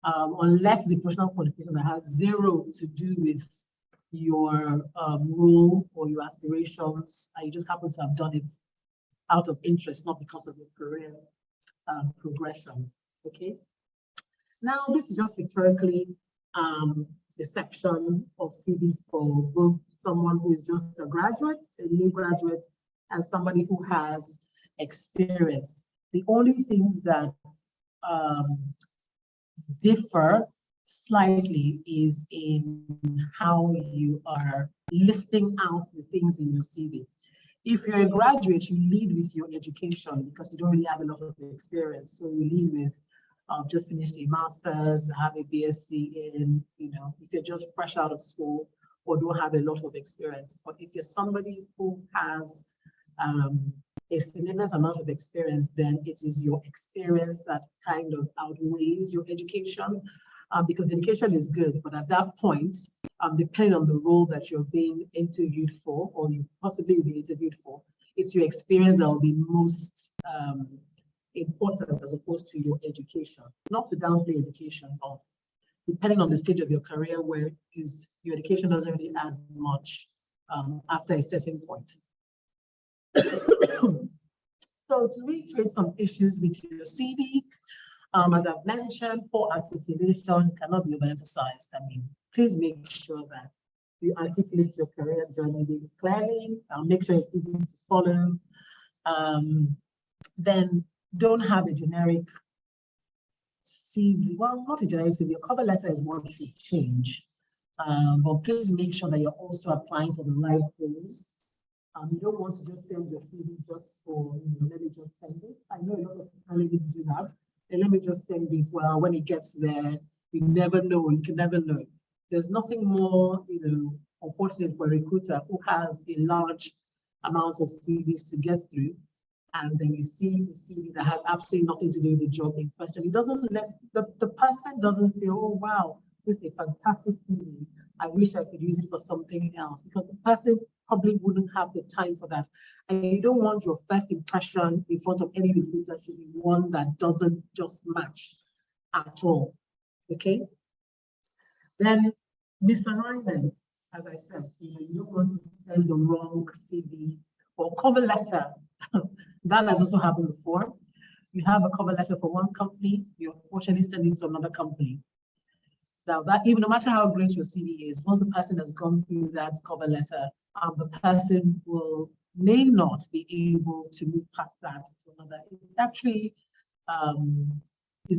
Speaker 5: unless the professional qualification has zero to do with your role or your aspirations, and you just happen to have done it out of interest, not because of your career progression. Okay. Now, this is just historically a section of CVs for both someone who is just a graduate, a new graduate, and somebody who has experience. The only things that differ slightly is in how you are listing out the things in your CV. If you're a graduate, you lead with your education because you don't really have a lot of experience. So you lead with just finished a master's, have a BSc in, if you're just fresh out of school or don't have a lot of experience. But if you're somebody who has a significant amount of experience, then it is your experience that kind of outweighs your education, because education is good, but at that point, depending on the role that you're being interviewed for, or you possibly will be interviewed for, it's your experience that will be most important as opposed to your education. Not to downplay education, but depending on the stage of your career, where is your education doesn't really add much after a certain point. So to reiterate some issues with your CV, as I've mentioned, poor articulation cannot be overemphasized. I mean, please make sure that you articulate your career journey really clearly, make sure it's easy to follow. Then don't have a generic CV. Well, not a generic CV. Your cover letter is what should change. But please make sure that you're also applying for the right roles. You don't want to just send your CV just for, let me just send it. I know a lot of candidates do that. And let me just send it. Well, when it gets there, you never know. You can never know. There's nothing more, unfortunate for a recruiter who has a large amount of CVs to get through. And then you see the CV that has absolutely nothing to do with the job in question. It doesn't let the person doesn't feel, oh, wow, this is a fantastic CV. I wish I could use it for something else, because the person probably wouldn't have the time for that. And you don't want your first impression in front of any recruiter to be one that doesn't just match at all. Okay. Then misalignment, as I said, you don't want to send the wrong CV or cover letter. That has also happened before. You have a cover letter for one company, you unfortunately send it to another company. Now, that even no matter how great your CV is, once the person has gone through that cover letter, the person may not be able to move past that to another. It's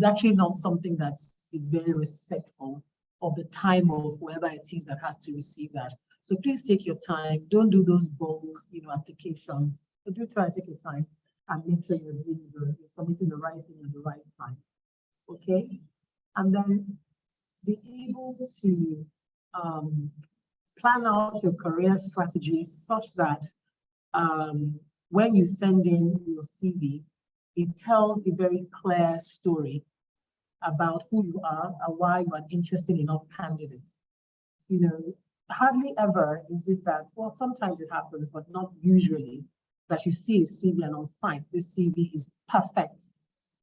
Speaker 5: actually not something that is very respectful of the time of whoever it is that has to receive that. So please take your time. Don't do those bulk, applications. So do try to take your time and make sure you're submitting the right thing at the right time. Okay, and then be able to plan out your career strategy such that when you send in your CV, it tells a very clear story about who you are and why you are an interesting enough candidate. Hardly ever is it that, well, sometimes it happens, but not usually, that you see a CV and on fine, this CV is perfect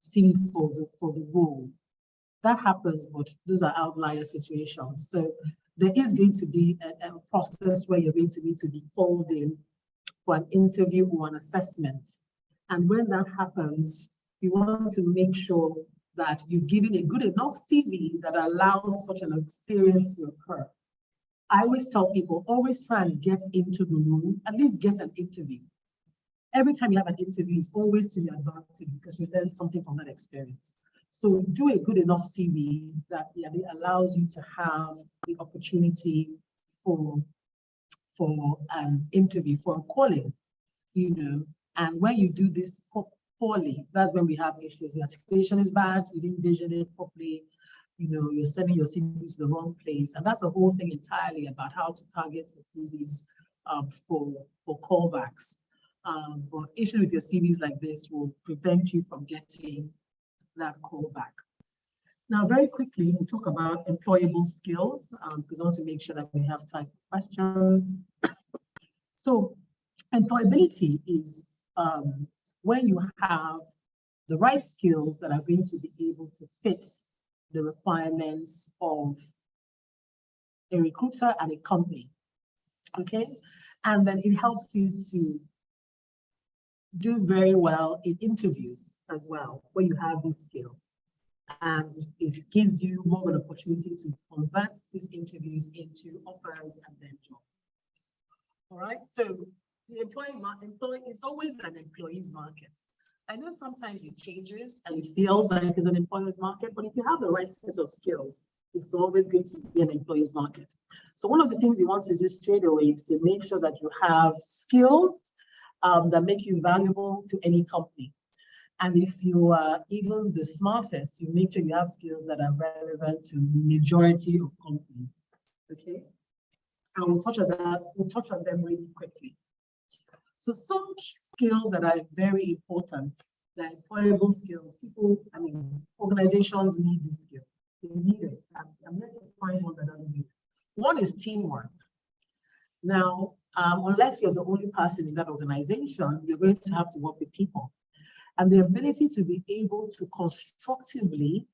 Speaker 5: CV for the role. That happens, but those are outlier situations. So there is going to be a process where you're going to need to be called in for an interview or an assessment. And when that happens, you want to make sure that you've given a good enough CV that allows such an experience to occur. I always tell people, always try and get into the room, at least get an interview. Every time you have an interview, it's always to your advantage because you learn something from that experience. So do a good enough CV that allows you to have the opportunity for an interview, for a calling, and when you do this poorly, that's when we have issues. The articulation is bad, you didn't vision it properly, you're sending your CV to the wrong place. And that's the whole thing entirely about how to target your CVs for callbacks. But issues with your CVs like this will prevent you from getting that callback. Now, very quickly, we'll talk about employable skills because I want to make sure that we have time for questions. So employability is when you have the right skills that are going to be able to fit the requirements of a recruiter and a company, okay? And then it helps you to do very well in interviews as well, where you have these skills. And it gives you more of an opportunity to convert these interviews into offers and then jobs. All right. So the employee is always an employee's market. I know sometimes it changes and it feels like it's an employer's market, but if you have the right set of skills, it's always going to be an employee's market. So one of the things you want to do straight away is to make sure that you have skills that make you valuable to any company. And if you are even the smartest, you make sure you have skills that are relevant to majority of companies. Okay. And we'll touch on them really quickly. So some skills that are very important, the employable skills, organizations need this skill. They need it. I'm going to find one that doesn't need it. One is teamwork. Now, unless you're the only person in that organization, you're going to have to work with people. And the ability to be able to constructively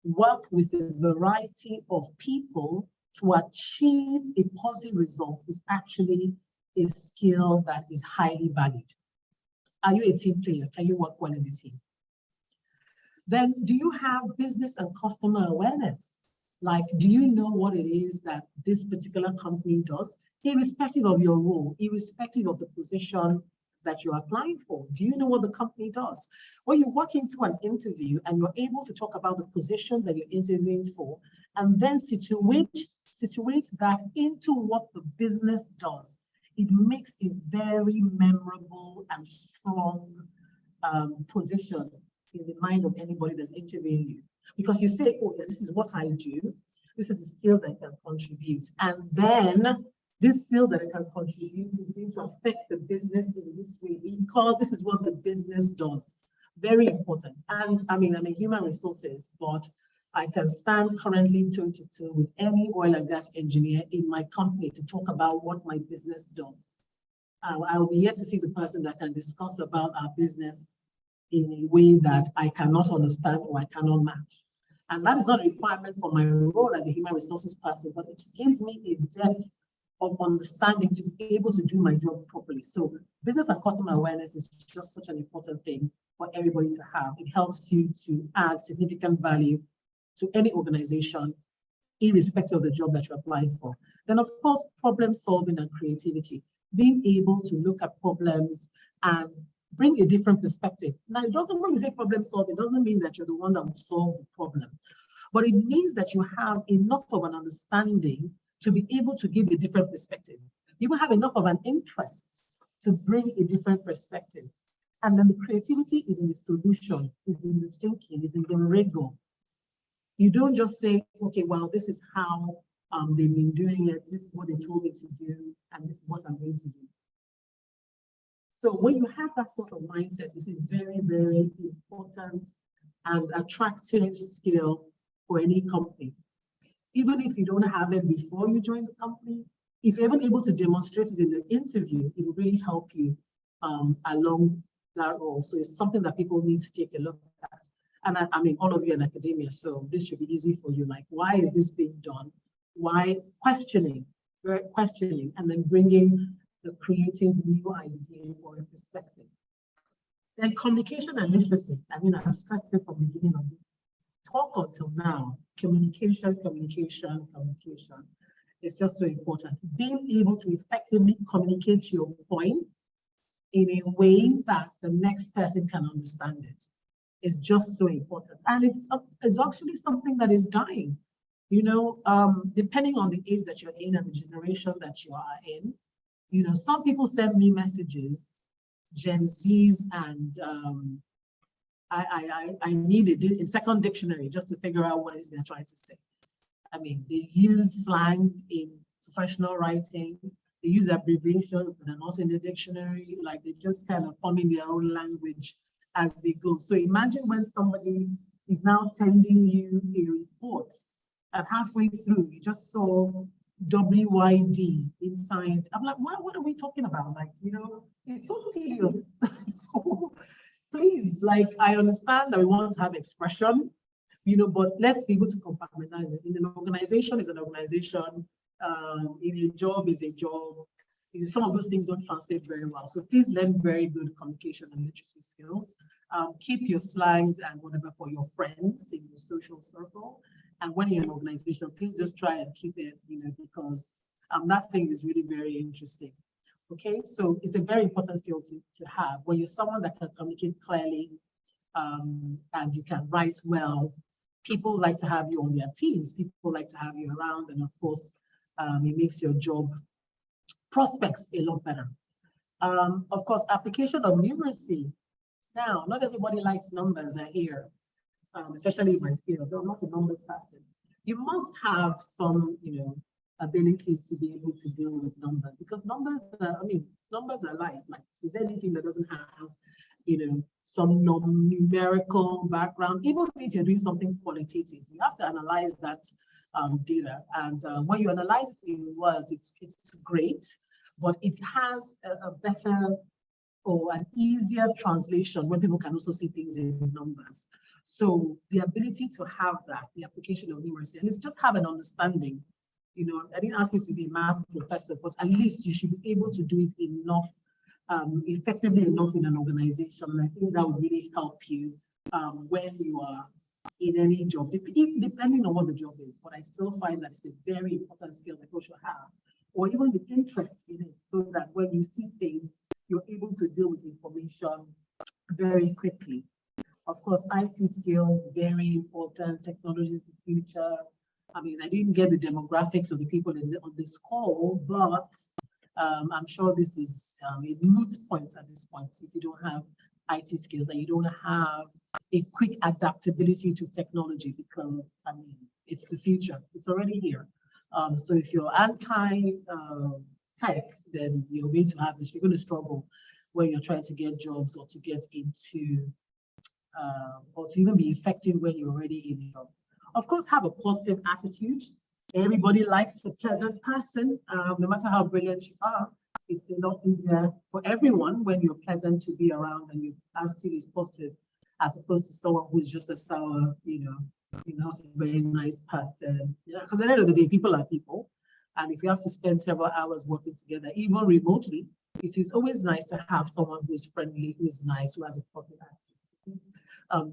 Speaker 5: work with a variety of people to achieve a positive result is actually a skill that is highly valued. Are you a team player? Can you work well in a team? Then do you have business and customer awareness? Like, do you know what it is that this particular company does, irrespective of your role, irrespective of the position that you're applying for? Do you know what the company does? When you walk into an interview and you're able to talk about the position that you're interviewing for, and then situate that into what the business does, it makes a very memorable and strong position in the mind of anybody that's interviewing you. Because you say, oh, yes, this is what I do. This is the skills I can contribute. And then this skill that I can contribute is going to affect the business in this way because this is what the business does. Very important. And I'm in human resources, but I can stand currently toe-to-toe with any oil and gas engineer in my company to talk about what my business does. I'll be yet to see the person that can discuss about our business in a way that I cannot understand or I cannot match. And that is not a requirement for my role as a human resources person, but it gives me a depth of understanding to be able to do my job properly. So business and customer awareness is just such an important thing for everybody to have. It helps you to add significant value to any organization, irrespective of the job that you're applying for. Then, of course, problem solving and creativity. Being able to look at problems and bring a different perspective. Now, it doesn't, when you say problem solving, it doesn't mean that you're the one that will solve the problem, but it means that you have enough of an understanding to be able to give a different perspective. You will have enough of an interest to bring a different perspective. And then the creativity is in the solution, is in the thinking, is in the rigor. You don't just say, okay, well, this is how they've been doing it, this is what they told me to do, and this is what I'm going to do. So when you have that sort of mindset, it's a very, very important and attractive skill for any company. Even if you don't have it before you join the company, if you're even able to demonstrate it in the interview, it will really help you along that role. So it's something that people need to take a look at. And I mean, all of you in academia, so this should be easy for you. Like, why is this being done? Why? Questioning, and then bringing the creative new idea or a perspective. Then communication and literacy. I mean, I've stressed it from the beginning of this talk until now. Communication is just so important. Being able to effectively communicate your point in a way that the next person can understand it is just so important. And it's actually something that is dying. You know, depending on the age that you're in and the generation that you are in, you know, some people send me messages, Gen Zs, and I need it in second dictionary just to figure out what it is they're trying to say. I mean, they use slang in professional writing, they use abbreviations that are not in the dictionary, like they just kind of forming their own language as they go. So imagine when somebody is now sending you a report and halfway through, you just saw WYD inside. I'm like, what are we talking about? Like, you know, it's so tedious. So please, like, I understand that we want to have expression, you know, but let's be able to compartmentalize it. In an organization is an organization, in a job is a job. Some of those things don't translate very well. So please learn very good communication and literacy skills. Keep your slangs and whatever for your friends in your social circle. And when you're in an organization, please just try and keep it, you know, because that thing is really very interesting. Okay, so it's a very important skill to have when you're someone that can communicate clearly and you can write well. People like to have you on their teams. People like to have you around, and of course, it makes your job prospects a lot better. Of course, application of numeracy. Now, not everybody likes numbers, I hear, especially in my field. They're not a numbers person. You must have some, ability to be able to deal with numbers, because numbers are, numbers are life. Like, is there anything that doesn't have, some numerical background? Even if you're doing something qualitative, you have to analyze that data. And when you analyze it in words, it's great, but it has a better or an easier translation when people can also see things in numbers. So the ability to have that, the application of numeracy, and it's just have an understanding. I didn't ask you to be a math professor, but at least you should be able to do it enough, effectively enough in an organization. And I think that would really help you when you are in any job, depending on what the job is. But I still find that it's a very important skill that people should have, or even the interest in it, so that when you see things, you're able to deal with information very quickly. Of course, IT skills, very important. Technology is the future. I didn't get the demographics of the people on this call, but I'm sure this is a moot point at this point if you don't have IT skills and you don't have a quick adaptability to technology, because it's the future. It's already here. So if you're anti-tech, then you're going to have this. You're going to struggle when you're trying to get jobs or to get into, or to even be effective when you're already in a job. Of course, have a positive attitude. Everybody likes a pleasant person, no matter how brilliant you are. It's a lot easier for everyone when you're pleasant to be around and your attitude is positive, as opposed to someone who's just a sour, not a very nice person. Because at the end of the day, people are people. And if you have to spend several hours working together, even remotely, it is always nice to have someone who's friendly, who's nice, who has a positive attitude.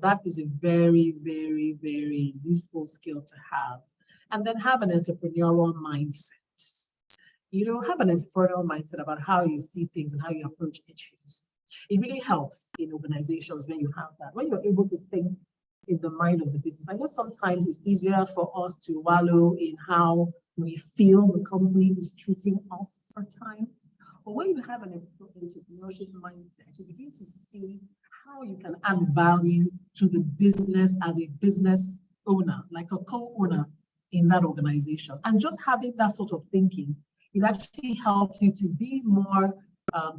Speaker 5: That is a very, very, very useful skill to have. And then have an entrepreneurial mindset. Have an entrepreneurial mindset about how you see things and how you approach issues. It really helps in organizations when you have that, when you're able to think in the mind of the business. I know sometimes it's easier for us to wallow in how we feel the company is treating us for time. But when you have an entrepreneurship mindset, you begin to see how you can add value to the business as a business owner, like a co-owner in that organization. And just having that sort of thinking, it actually helps you to be more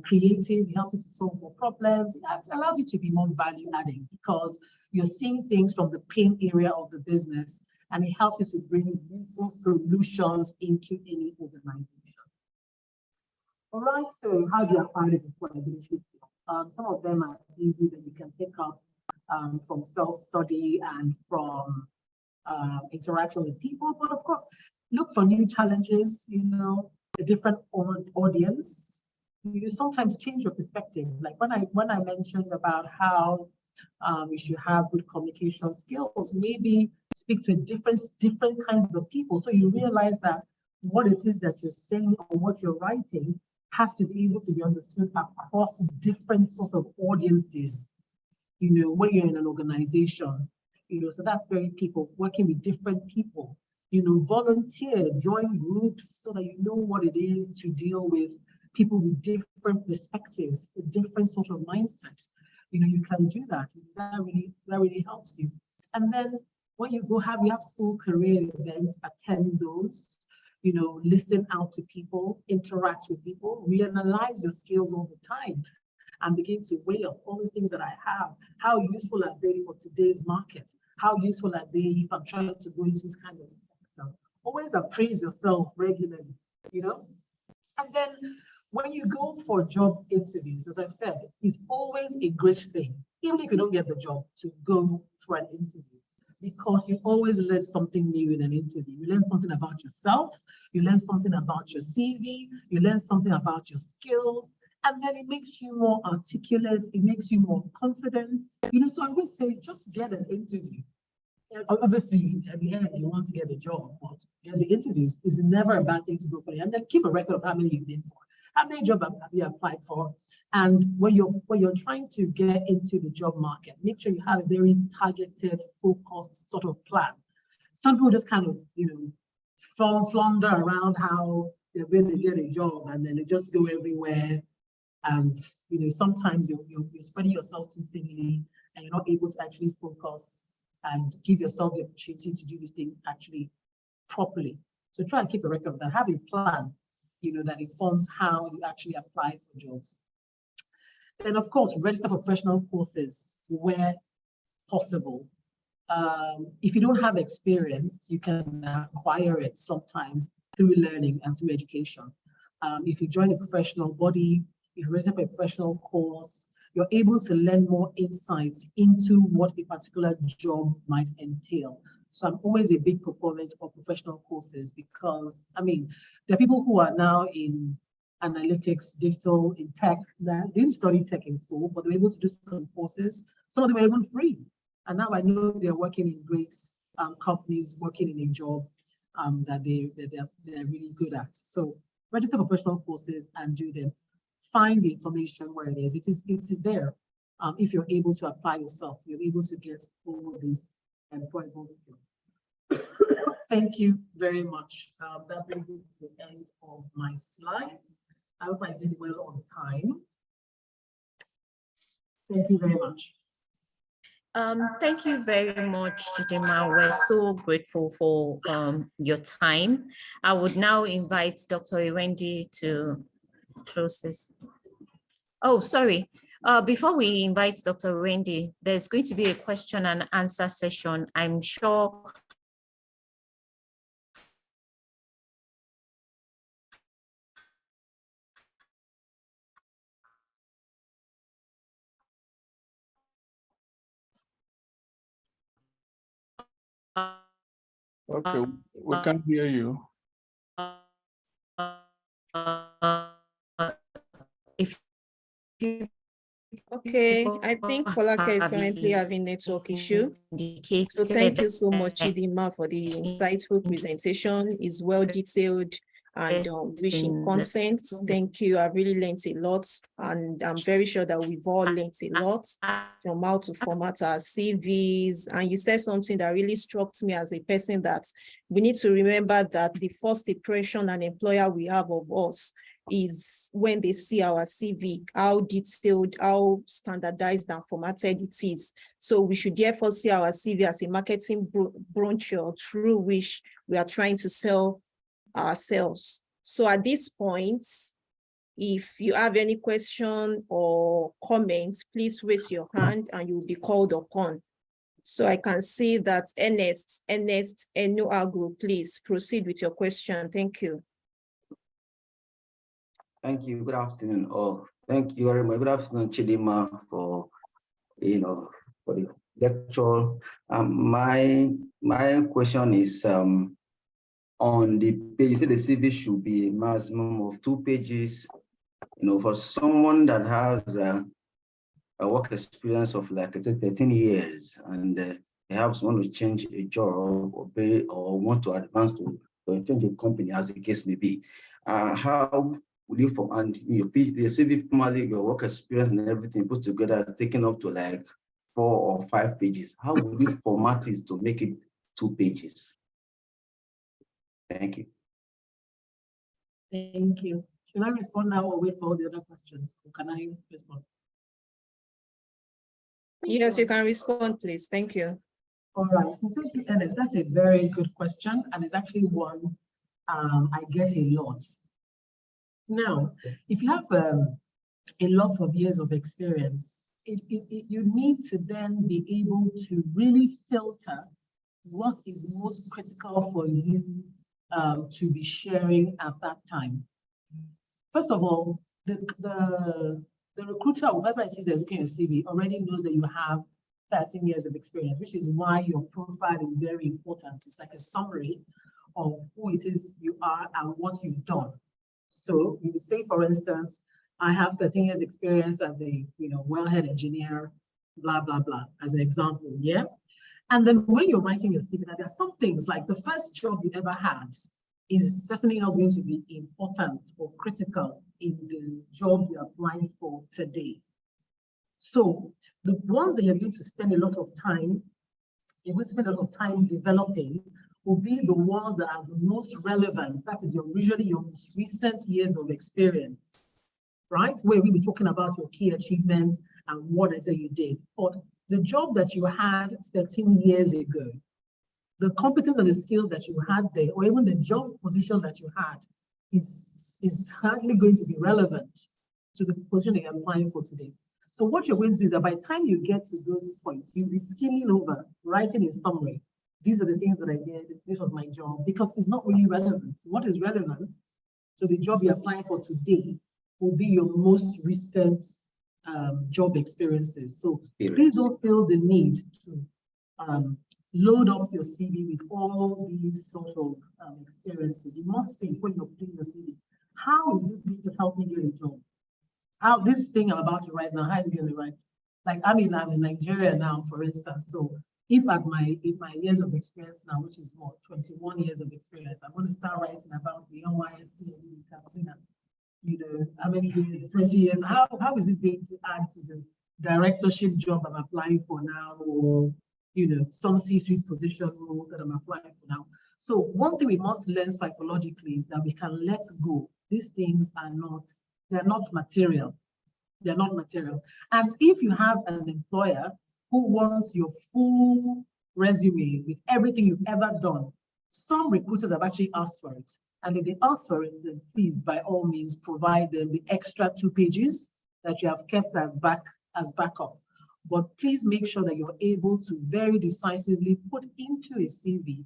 Speaker 5: creative. It helps you to solve more problems. It allows you to be more value adding, because you're seeing things from the pain area of the business, and it helps you to bring useful solutions into any organization. All right, so how do you apply this employability skills? Some of them are easy that you can pick up from self-study and from interaction with people. But of course, look for new challenges, a different audience. You sometimes change your perspective. Like when I mentioned about how you should have good communication skills, maybe speak to different kinds of people. So you realize that what it is that you're saying or what you're writing has to be able to be understood across different sort of audiences, when you're in an organization, so that's very people, working with different people, volunteer, join groups so that you know what it is to deal with people with different perspectives, a different sort of mindset. You can do that. That really helps you. And then when you have school career events, attend those. Listen out to people, interact with people, reanalyze your skills all the time, and begin to weigh up all these things that I have. How useful are they for today's market? How useful are they if I'm trying to go into this kind of sector? Always appraise yourself regularly, And then when you go for job interviews, as I've said, it's always a great thing, even if you don't get the job, to go for an interview, because you always learn something new in an interview. You learn something about yourself, you learn something about your CV, you learn something about your skills, and then it makes you more articulate, it makes you more confident. So I always say, just get an interview. Obviously, at the end, you want to get a job, but get the interviews is never a bad thing to go for. And then keep a record of how many you've been for. how many jobs have you applied for? And when you're trying to get into the job market, make sure you have a very targeted, focused sort of plan. Some people just kind of, flounder around how they're going to get a job, and then they just go everywhere. And sometimes you're spreading yourself too thinly, and you're not able to actually focus and give yourself the opportunity to do this thing actually properly. So try and keep a record of that. Have a plan, that informs how you actually apply for jobs. Then, of course, register for professional courses where possible. If you don't have experience, you can acquire it sometimes through learning and through education. If you join a professional body, if you register for a professional course, you're able to learn more insights into what a particular job might entail. So I'm always a big proponent of professional courses because, there are people who are now in analytics, digital, in tech, that didn't study tech in school, but they're able to do some courses. Some of them are even free. And now I know they're working in great companies, working in a job that they're really good at. So register for professional courses and do them. Find the information where it is. It is there. If you're able to apply yourself, you're able to get all of these employable skills. Thank you very much. That brings me to the end of my slides. I hope I did well on time. Thank you very much.
Speaker 1: Thank you very much, Chidinma. We're so grateful for your time. I would now invite Dr. Iwendi to close this. Oh, sorry. Before we invite Dr. Iwendi, there's going to be a question and answer session. I'm sure
Speaker 3: Okay, we can't hear you.
Speaker 2: Okay, I think Folake is currently having network issue. So thank you so much, Chidinma, for the insightful presentation. It's well detailed and rich in content. Thank you. I've really learned a lot, and I'm very sure that we've all learned a lot from how to format our CVs. And you said something that really struck me as a person, that we need to remember that the first impression an employer will have of us is when they see our CV, how detailed, how standardized and formatted it is. So we should therefore see our CV as a marketing brochure through which we are trying to sell ourselves. So at this point, if you have any question or comments, please raise your hand and you'll be called upon. So I can see that Ernest Enuagu, please proceed with your question. Thank you.
Speaker 6: Thank you. Good afternoon. Oh, thank you very much. Good afternoon, Chidinma, for for the lecture. My question is on the page. You said the CV should be a maximum of 2 pages. For someone that has a work experience of, like I said, 13 years, and perhaps want to change a job or want to advance to change a company, as the case may be, how will you form, and your the CV formally, your work experience and everything put together is taken up to like 4 or 5 pages. How will you format it to make it 2 pages? Thank you.
Speaker 5: Thank you. Should I respond now or wait for all the other questions? Or can I respond?
Speaker 2: Yes, you can respond, please. Thank you.
Speaker 5: All right. So thank you, Ernest. That's a very good question, and it's actually one I get a lot. Now, if you have a lot of years of experience, you need to then be able to really filter what is most critical for you to be sharing at that time. First of all, the recruiter, whoever it is that's looking at your CV, already knows that you have 13 years of experience, which is why your profile is very important. It's like a summary of who it is you are and what you've done. So you would say, for instance, I have 13 years experience as a wellhead engineer, blah, blah, blah, as an example, yeah? And then when you're writing your CV, there are some things like the first job you ever had, is certainly not going to be important or critical in the job you're applying for today. So the ones that you're going to spend a lot of time, developing will be the ones that are the most relevant. That is usually your most recent years of experience, right? Where we'll be talking about your key achievements and what it is you did. But the job that you had 13 years ago, the competence and the skills that you had there, or even the job position that you had, is hardly going to be relevant to the position that you're applying for today. So what you're going to do is that by the time you get to those points, you'll be skimming over, writing in summary. These are the things that I did. This was my job, because it's not really relevant. What is relevant to the job you're applying for today will be your most recent job experiences. So please don't feel the need to load up your CV with all these sort of experiences. You must think when you're putting your CV, how is this going to help me get a job? How this thing I'm about to write now, how is it going to write? Like I'm in Nigeria now, for instance. So if at my years of experience now, which is what, 21 years of experience, I'm going to start writing about the NYSC in Katsina. You know, how many years, 20 years, how is it going to add to the directorship job I'm applying for now, or, you know, some C-suite position role that I'm applying for now? So one thing we must learn psychologically is that we can let go. These things are not, they're not material. They're not material. And if you have an employer who wants your full resume with everything you've ever done, some recruiters have actually asked for it. And if they ask for it, then please, by all means, provide them the extra 2 pages that you have kept as backup. But please make sure that you're able to very decisively put into a CV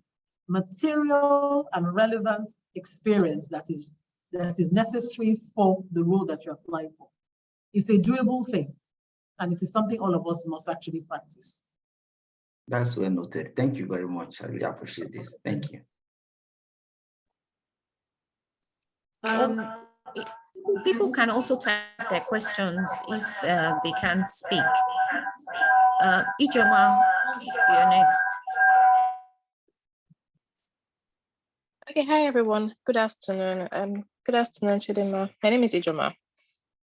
Speaker 5: material and relevant experience that is necessary for the role that you're applying for. It's a doable thing, and it is something all of us must actually practice.
Speaker 6: That's well noted. Thank you very much. I really appreciate this. Thank you.
Speaker 1: People can also type their questions if they can't speak. Ijoma, you're next.
Speaker 7: Okay, hi everyone. Good afternoon. Good afternoon, Chidinma. My name is Ijoma.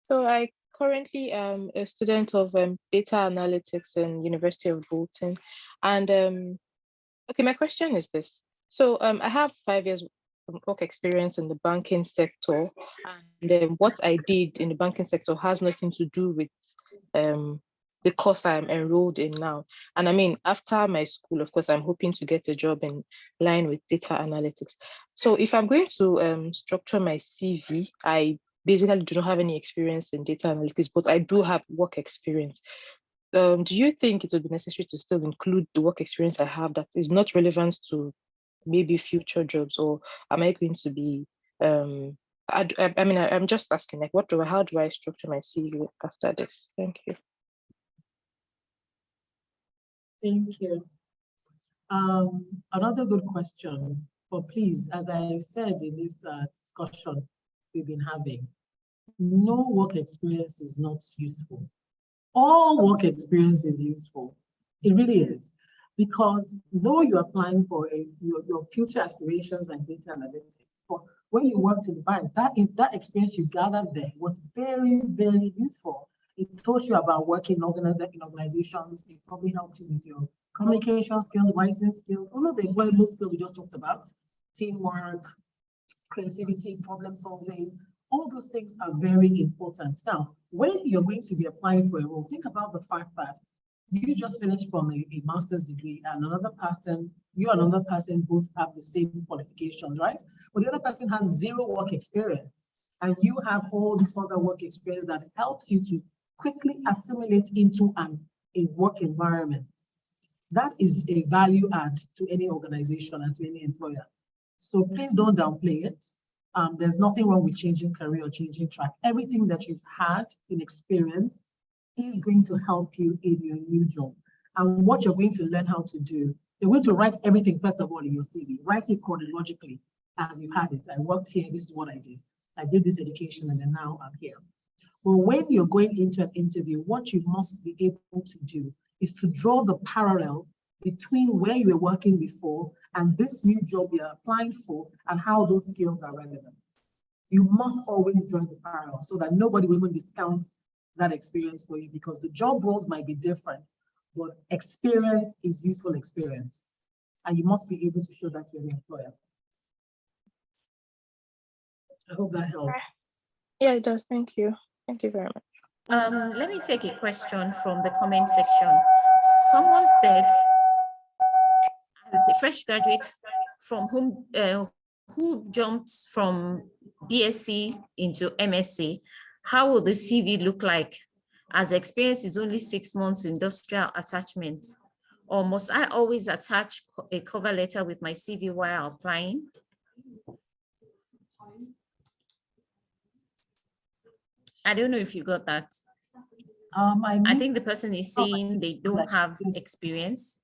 Speaker 7: So I currently am a student of data analytics in University of Bolton. And okay, my question is this. So I have 5 years work experience in the banking sector, and what I did in the banking sector has nothing to do with the course I'm enrolled in now. And I mean, after my school, of course, I'm hoping to get a job in line with data analytics. So if I'm going to structure my CV, I basically do not have any experience in data analytics, but I do have work experience. Do you think it would be necessary to still include the work experience I have that is not relevant to maybe future jobs, or am I going to be, I mean, I'm just asking, like, how do I structure my CV after this? Thank you.
Speaker 5: Thank you. Another good question, but please, as I said in this discussion we've been having, no work experience is not useful. All work experience is useful. It really is. Because though you're applying for your future aspirations and data analytics, but when you worked in the bank, that experience you gathered there was very, very useful. It taught you about working in organizations. It probably helped you with your communication skills, writing skills, all of the employable skills we just talked about, teamwork, creativity, problem solving. All those things are very important. Now, when you're going to be applying for a role, think about the fact that you just finished from a master's degree, and you and another person both have the same qualifications, right? But the other person has 0 work experience, and you have all this other work experience that helps you to quickly assimilate into a work environment. That is a value add to any organization and to any employer. So please don't downplay it. There's nothing wrong with changing career or changing track. Everything that you've had in experience is going to help you in your new job. And what you're going to learn how to do, you're going to write everything first of all in your CV. Write it chronologically as you've had it. I worked here, this is what I did. I did this education, and then now I'm here. Well, when you're going into an interview, what you must be able to do is to draw the parallel between where you were working before and this new job you're applying for and how those skills are relevant. You must always join the parallel so that nobody will even discount that experience for you, because the job roles might be different, but experience is useful experience. And you must be able to show that to your employer. I hope that helps.
Speaker 7: Yeah, it does. Thank you. Thank you very much.
Speaker 1: Let me take a question from the comment section. Someone said, as a fresh graduate from who jumped from BSc into MSc, how will the CV look like, as experience is only 6 months industrial attachment? Or must I always attach a cover letter with my CV while applying? I don't know if you got that. I think the person is saying they don't have experience.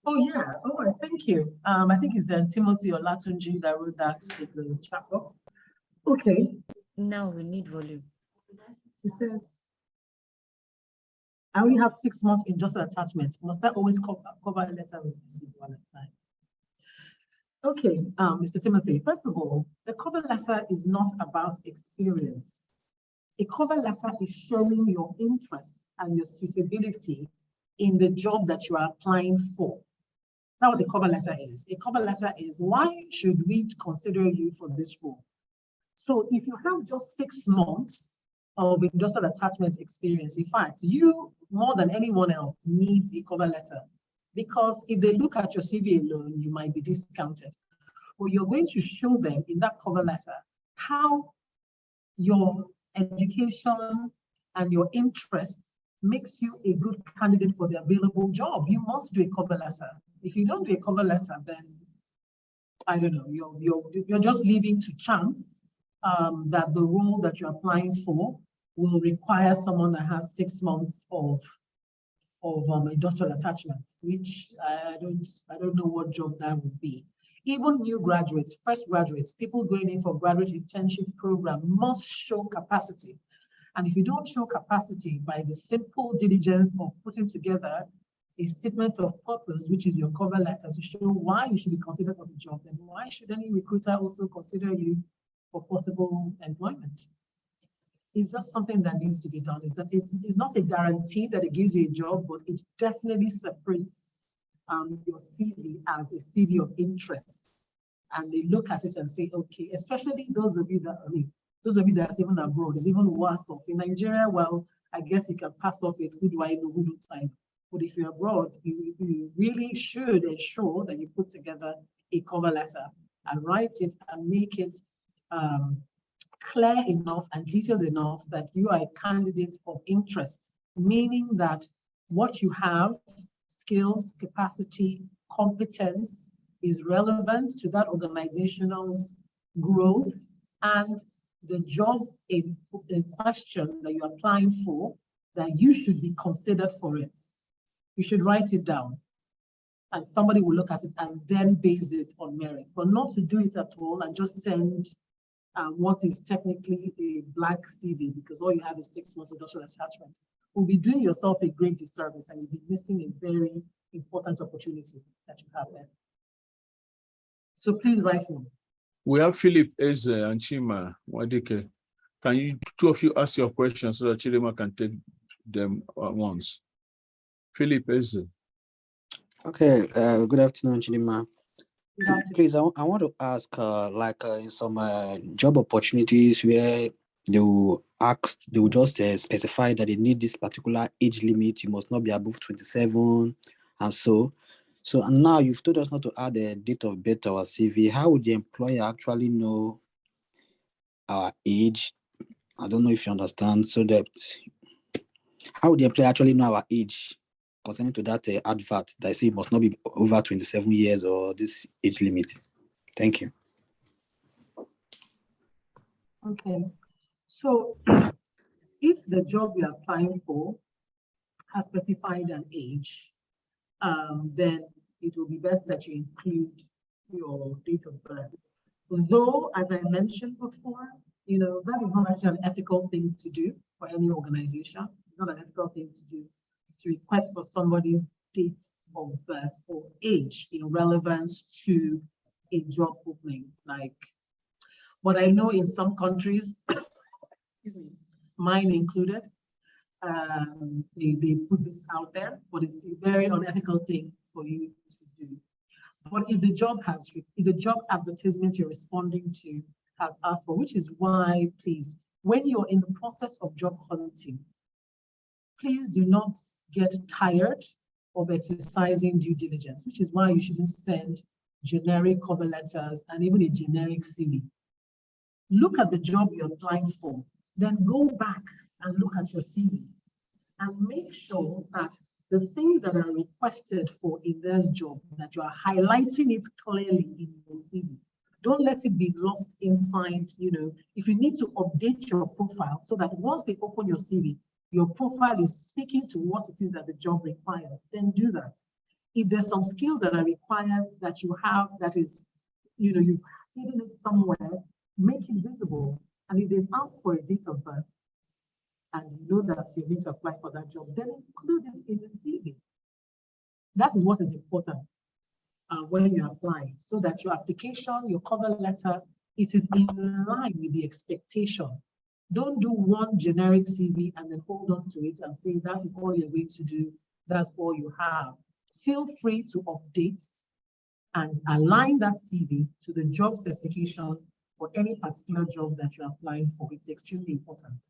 Speaker 5: Oh yeah, all right, thank you. I think it's Timothy Olatunji that wrote that in the chat box. Okay.
Speaker 1: Now we need volume.
Speaker 5: It says, I only have 6 months industrial attachment. Must I always cover a letter with the CV while applying? Okay, Mr. Timothy, first of all, the cover letter is not about experience. A cover letter is showing your interest and your suitability in the job that you are applying for. That's what a cover letter is. A cover letter is, why should we consider you for this role? So if you have just 6 months of industrial attachment experience, in fact, you more than anyone else needs a cover letter, because if they look at your CV alone, you might be discounted. But you're going to show them in that cover letter how your education and your interests makes you a good candidate for the available job. You must do a cover letter. If you don't do a cover letter, then I don't know, you're just leaving to chance that the role that you're applying for will require someone that has 6 months of industrial attachments, which I don't know what job that would be. Even new graduates, fresh graduates, people going in for graduate internship program must show capacity. And if you don't show capacity by the simple diligence of putting together a statement of purpose, which is your cover letter, to show why you should be considered for the job, then why should any recruiter also consider you for possible employment? It's just something that needs to be done. It's not a guarantee that it gives you a job, but it definitely separates your CV as a CV of interest. And they look at it and say, okay, especially those of you that are even abroad, it's even worse off. In Nigeria, well, I guess you can pass off it, who do I know, who don't I know? But if you're abroad, you really should ensure that you put together a cover letter and write it and make it clear enough and detailed enough that you are a candidate of interest, meaning that what you have, skills, capacity, competence, is relevant to that organization's growth and the job in question that you're applying for, that you should be considered for it. You should write it down and somebody will look at it and then base it on merit, but not to do it at all and just send what is technically a black CV, because all you have is 6 months industrial attachment. Will be doing yourself a great disservice and you'll be missing a very important opportunity that you have there. So please write me.
Speaker 3: We have Philip Eze and Chima Wadike. Can you two of you ask your questions so that Chidinma can take them at once? Philip Eze.
Speaker 8: Okay, good afternoon, Chidinma.
Speaker 5: Good afternoon.
Speaker 8: Please, I want to ask, in some job opportunities where they will just specify that they need this particular age limit, you must not be above 27, and so. So, and now you've told us not to add a date of birth to our CV. How would the employer actually know our age? I don't know if you understand. So that, how would the employer actually know our age concerning to that advert that I say must not be over 27 years or this age limit? Thank you.
Speaker 5: Okay, so if the job you're applying for has specified an age, then it will be best that you include your date of birth. Though, as I mentioned before, that is not actually an ethical thing to do for any organization. It's not an ethical thing to do, to request for somebody's date of birth or age in relevance to a job opening. Like, but I know in some countries, mine included, they put this out there, but it's a very unethical thing for you to do. But if the job advertisement you're responding to has asked for, which is why, please, when you're in the process of job hunting, please do not get tired of exercising due diligence, which is why you shouldn't send generic cover letters and even a generic CV. Look at the job you're applying for, then go back and look at your CV and make sure that the things that are requested for in this job, that you are highlighting it clearly in your CV. Don't let it be lost inside, if you need to update your profile so that once they open your CV, your profile is speaking to what it is that the job requires, then do that. If there's some skills that are required that you have, that is, you've hidden it somewhere, make it visible. And if they've asked for a date of birth, and you know that you're going to apply for that job, then include it in the CV. That is what is important when you're applying, so that your application, your cover letter, it is in line with the expectation. Don't do one generic CV and then hold on to it and say that is all you're going to do, that's all you have. Feel free to update and align that CV to the job specification for any particular job that you're applying for. It's extremely important.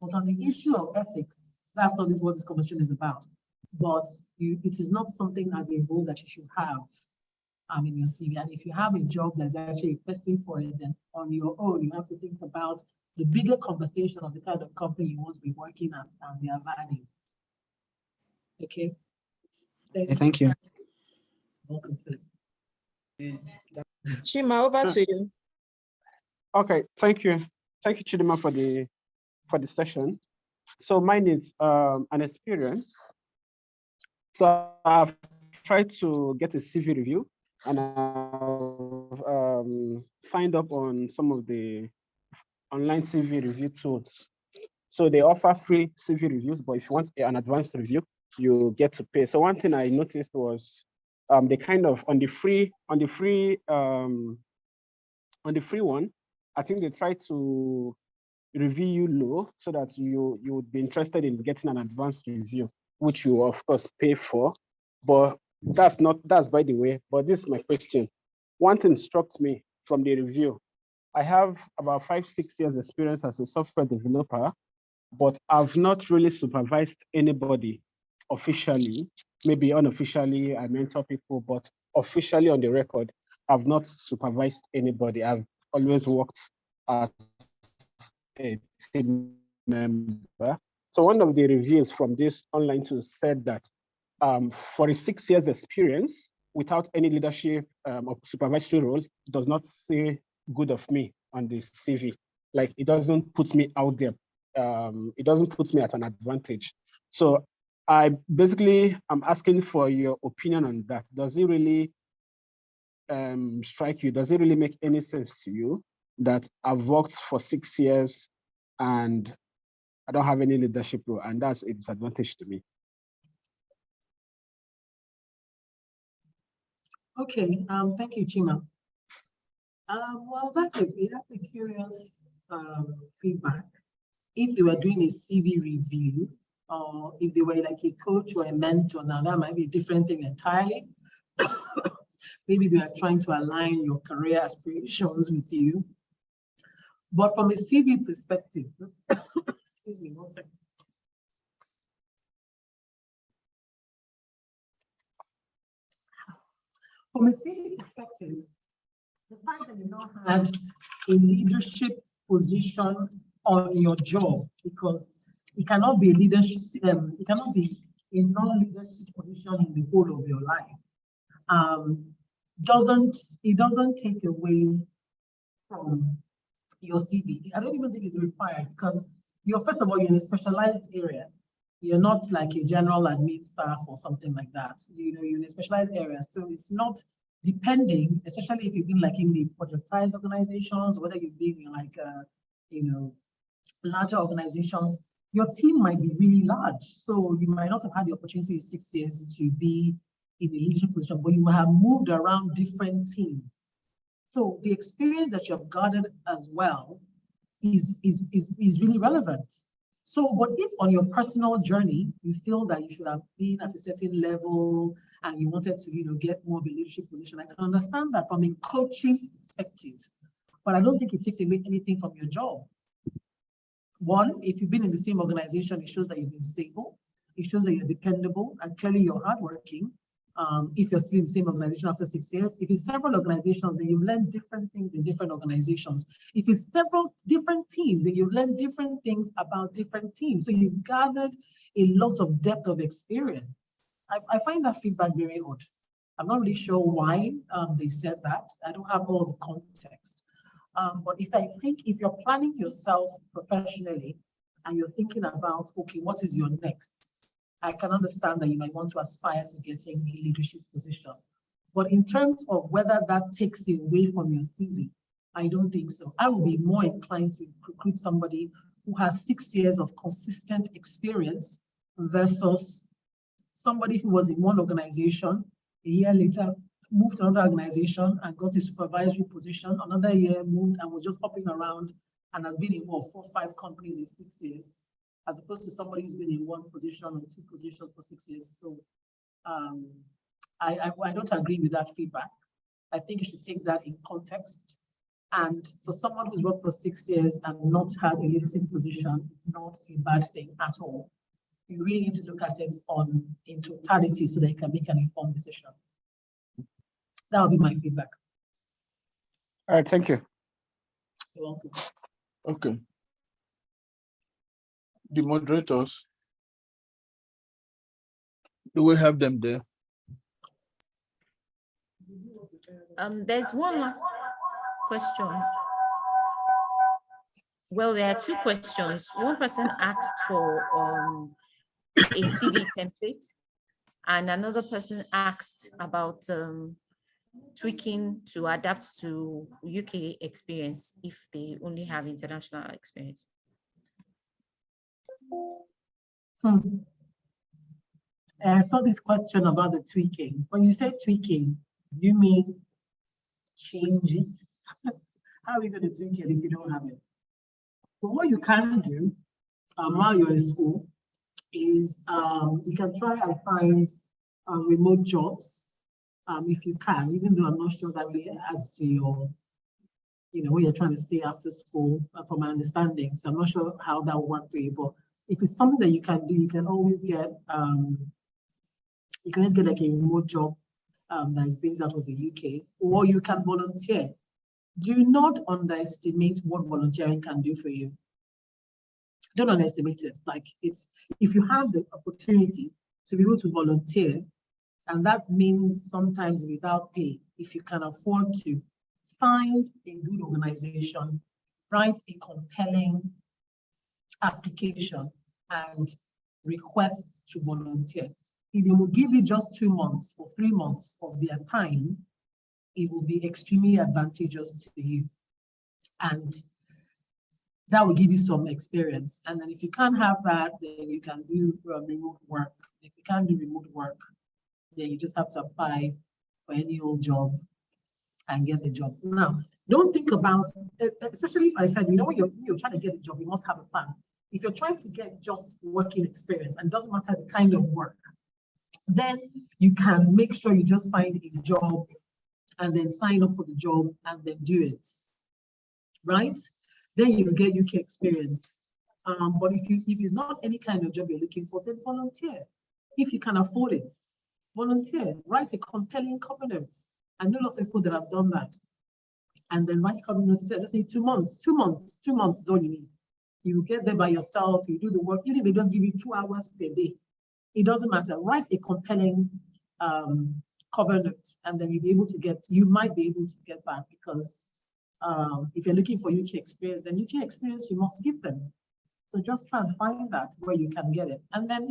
Speaker 5: But on the issue of ethics, that's not what this conversation is about. But it is not something as a role that you should have in your CV. And if you have a job that's actually requesting for it, then on your own, you have to think about the bigger conversation of the kind of company you want to be working at and their values. Okay.
Speaker 8: Thank you.
Speaker 5: Welcome, Philip.
Speaker 2: Chima, over to you.
Speaker 9: Okay, thank you. Thank you, Chidinma, for the session. So mine is an experience. So I've tried to get a CV review, and I've signed up on some of the online CV review tools. So they offer free CV reviews, but if you want an advanced review, you get to pay. So one thing I noticed was they kind of on the free one, I think they try to review you low so that you would be interested in getting an advanced review, which you of course pay for. But that's by the way. But this is my question. One thing struck me from the review. I have about 5-6 years experience as a software developer, but I've not really supervised anybody officially. Maybe unofficially, I mentor people, but officially on the record, I've not supervised anybody. I've always worked as a team member. So one of the reviews from this online tool said that for a 6 years experience without any leadership or supervisory role does not say good of me on the CV. Like, it doesn't put me out there. It doesn't put me at an advantage. So I basically am asking for your opinion on that. Does it really strike you? Does it really make any sense to you that I've worked for 6 years and I don't have any leadership role, and that's a disadvantage to me?
Speaker 5: Okay, thank you, Chima. Well, that's a curious feedback. If they were doing a CV review, or if they were like a coach or a mentor, now that might be a different thing entirely. Maybe they are trying to align your career aspirations with you. But from a CV perspective, excuse me one second. From a CV perspective, the fact that you not had a leadership position on your job, because it cannot be a leadership, it cannot be a non-leadership position in the whole of your life. It doesn't take away from your CV. I don't even think it's required, because first of all, you're in a specialized area. You're not like a general admin staff or something like that. You're in a specialized area. So it's not depending, especially if you've been like in the projectized organizations, whether you've been in like, larger organizations, your team might be really large. So you might not have had the opportunity in 6 years to be in a leadership position, but you have moved around different teams. So the experience that you have gathered as well is really relevant. So, but if on your personal journey, you feel that you should have been at a certain level and you wanted to, get more of a leadership position, I can understand that from a coaching perspective, but I don't think it takes away anything from your job. One, if you've been in the same organization, it shows that you've been stable. It shows that you're dependable and clearly you're hardworking. If you're still in the same organization after 6 years, if it's several organizations, then you've learned different things in different organizations. If it's several different teams, then you've learned different things about different teams. So you've gathered a lot of depth of experience. I find that feedback very odd. I'm not really sure why they said that. I don't have all the context. But if you're planning yourself professionally and you're thinking about, okay, what is your next? I can understand that you might want to aspire to getting a leadership position. But in terms of whether that takes it away from your CV, I don't think so. I would be more inclined to recruit somebody who has 6 years of consistent experience versus somebody who was in one organization, a year later moved to another organization and got a supervisory position, another year moved and was just hopping around and has been in 4 or 5 companies in 6 years, as opposed to somebody who's been in 1 position or 2 positions for 6 years. So I don't agree with that feedback. I think you should take that in context. And for someone who's worked for 6 years and not had a leadership position, it's not a bad thing at all. You really need to look at it in totality so that you can make an informed decision. That would be my feedback.
Speaker 9: All right, thank you.
Speaker 5: You're welcome.
Speaker 3: Okay. The moderators, do we have them there?
Speaker 1: There's one last question. Well, there are 2 questions. One person asked for a CV template, and another person asked about tweaking to adapt to UK experience if they only have international experience.
Speaker 5: I saw this question about the tweaking. When you say tweaking, you mean change it? How are you going to tweak it if you don't have it? But what you can do while you're in school is you can try and find remote jobs if you can, even though I'm not sure that really adds to your, when you're trying to stay after school, from my understanding. So I'm not sure how that will work for you, but if it's something that you can do, you can always get like a remote job that is based out of the UK, or you can volunteer. Do not underestimate what volunteering can do for you. Don't underestimate it. Like, it's, if you have the opportunity to be able to volunteer, and that means sometimes without pay, if you can afford to, find a good organization, write a compelling application and request to volunteer. If they will give you just 2 months or 3 months of their time, it will be extremely advantageous to you. And that will give you some experience. And then if you can't have that, then you can do remote work. If you can't do remote work, then you just have to apply for any old job and get the job. Now, don't think about, especially if I said, when you're trying to get a job, you must have a plan. If you're trying to get just working experience, and it doesn't matter the kind of work, then you can make sure you just find a job and then sign up for the job and then do it, right? Then you get UK experience. But if it's not any kind of job you're looking for, then volunteer. If you can afford it, volunteer, write a compelling covenant. I know lots of people that have done that. And then write a covenant, let's say 2 months, 2 months is all you need. You get there by yourself, you do the work, even if they just give you 2 hours per day, it doesn't matter. Write a compelling covenant, and then you might be able to get that, because if you're looking for UK experience, then UK experience you must give them. So just try and find that where you can get it. And then,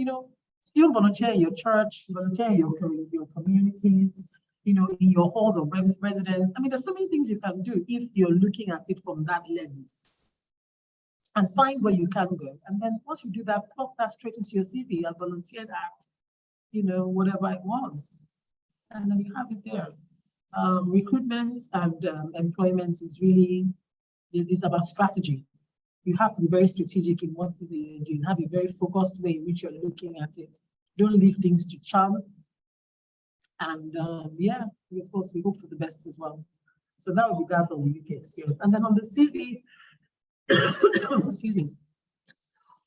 Speaker 5: still volunteer in your church, volunteer in your communities, in your halls of residence. I mean, there's so many things you can do if you're looking at it from that lens. And find where you can go. And then once you do that, plug that straight into your CV. I volunteered at, whatever it was. And then you have it there. Recruitment and employment is really, it's about strategy. You have to be very strategic in what you're doing, have a very focused way in which you're looking at it. Don't leave things to chance. And yeah, of course, we hope for the best as well. So that would be that on the UK experience. And then on the CV, excuse me,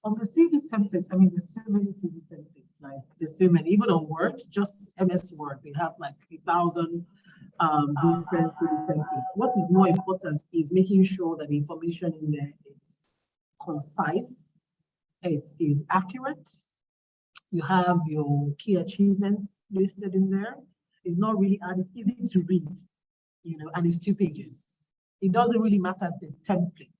Speaker 5: on the CV templates, I mean, there's so many CV templates, like there's so many, even on Word, just MS Word, they have like 1,000 different CV templates. What is more important is making sure that the information in there is concise, it is accurate. You have your key achievements listed in there. It's not really, and it's easy to read, you know, and it's 2 pages. It doesn't really matter the templates.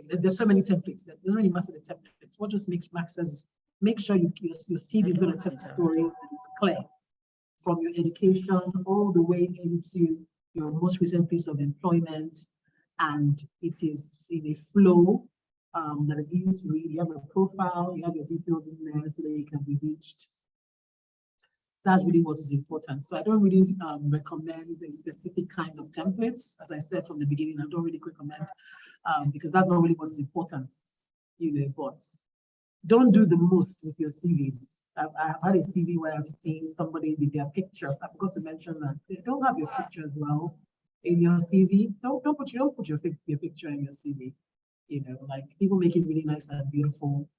Speaker 5: There's so many templates that doesn't really matter the templates. What just matters, make sure your CV is going to tell the story and it's clear from your education all the way into your most recent piece of employment, and it is in a flow that is easy to read. You have a profile, you have your details in there so that you can be reached. That's really what is important. So I don't really recommend a specific kind of templates. As I said from the beginning, I don't really recommend because that's not really what's important, you know, but don't do the most with your CVs. I've had a CV where I've seen somebody with their picture. I forgot to mention that they don't have your picture as well in your CV. Don't put your picture in your CV. You know, like people make it really nice and beautiful,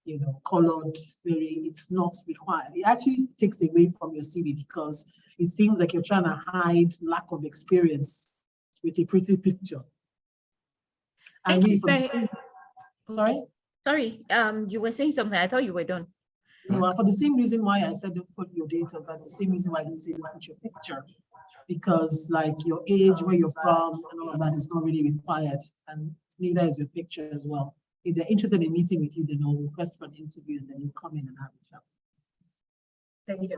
Speaker 5: you know, colored, it's not required. It actually takes away from your CV because it seems like you're trying to hide lack of experience with a pretty picture.
Speaker 1: Thank you.
Speaker 5: Sorry?
Speaker 1: Sorry, you were saying something. I thought you were done.
Speaker 5: No, for the same reason why I said don't put your data, but the same reason why I didn't say don't put your picture. Because like your age, where you're from, and all of that is not really required. And neither is your picture as well. If they're interested in meeting with you, then they'll request for an interview and then you come in and have a chat. Thank you.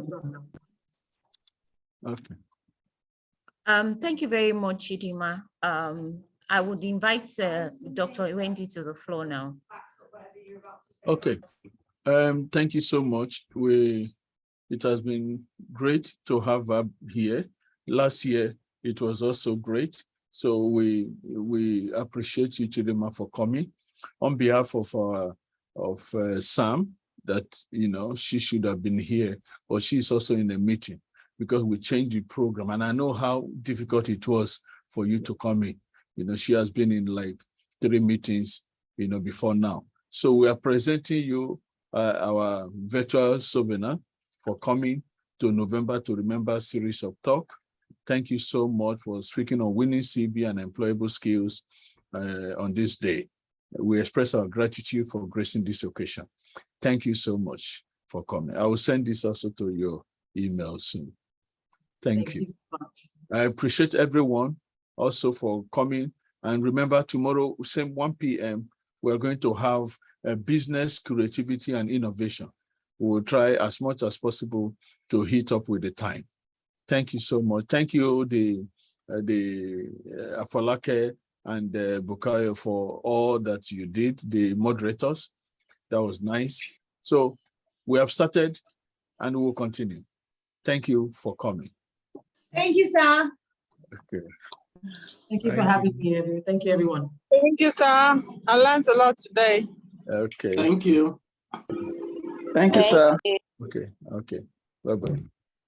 Speaker 3: Okay.
Speaker 1: Thank you very much, Chidinma. I would invite Dr. Wendy to the floor now.
Speaker 3: Okay. Thank you so much. It has been great to have her here. Last year, it was also great. So we appreciate you, Chidinma, for coming. On behalf of Sam, that, you know, she should have been here, but she's also in a meeting because we changed the program. And I know how difficult it was for you to come in. You know, she has been in like 3 meetings, you know, before now. So we are presenting you our virtual souvenir for coming to November to Remember series of talk. Thank you so much for speaking on winning CV and employable skills on this day. We express our gratitude for gracing this occasion. Thank you so much for coming. I will send this also to your email soon. Thank you.
Speaker 5: So much.
Speaker 3: I appreciate everyone also for coming. And remember, tomorrow, same 1 p.m., we're going to have a business, creativity, and innovation. We will try as much as possible to hit up with the time. Thank you so much. Thank you, the Afalake and Bukayo, for all that you did, the moderators. That was nice. So we have started and we will continue. Thank you for coming.
Speaker 10: Thank you, sir.
Speaker 3: Okay.
Speaker 5: Thank you for having me. Thank you, everyone.
Speaker 11: Thank you, sir. I learned a lot today.
Speaker 3: Okay.
Speaker 12: Thank you.
Speaker 13: Thank you, sir.
Speaker 3: Okay. Okay. Bye-bye.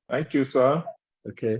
Speaker 13: Thank you, sir.
Speaker 3: Okay.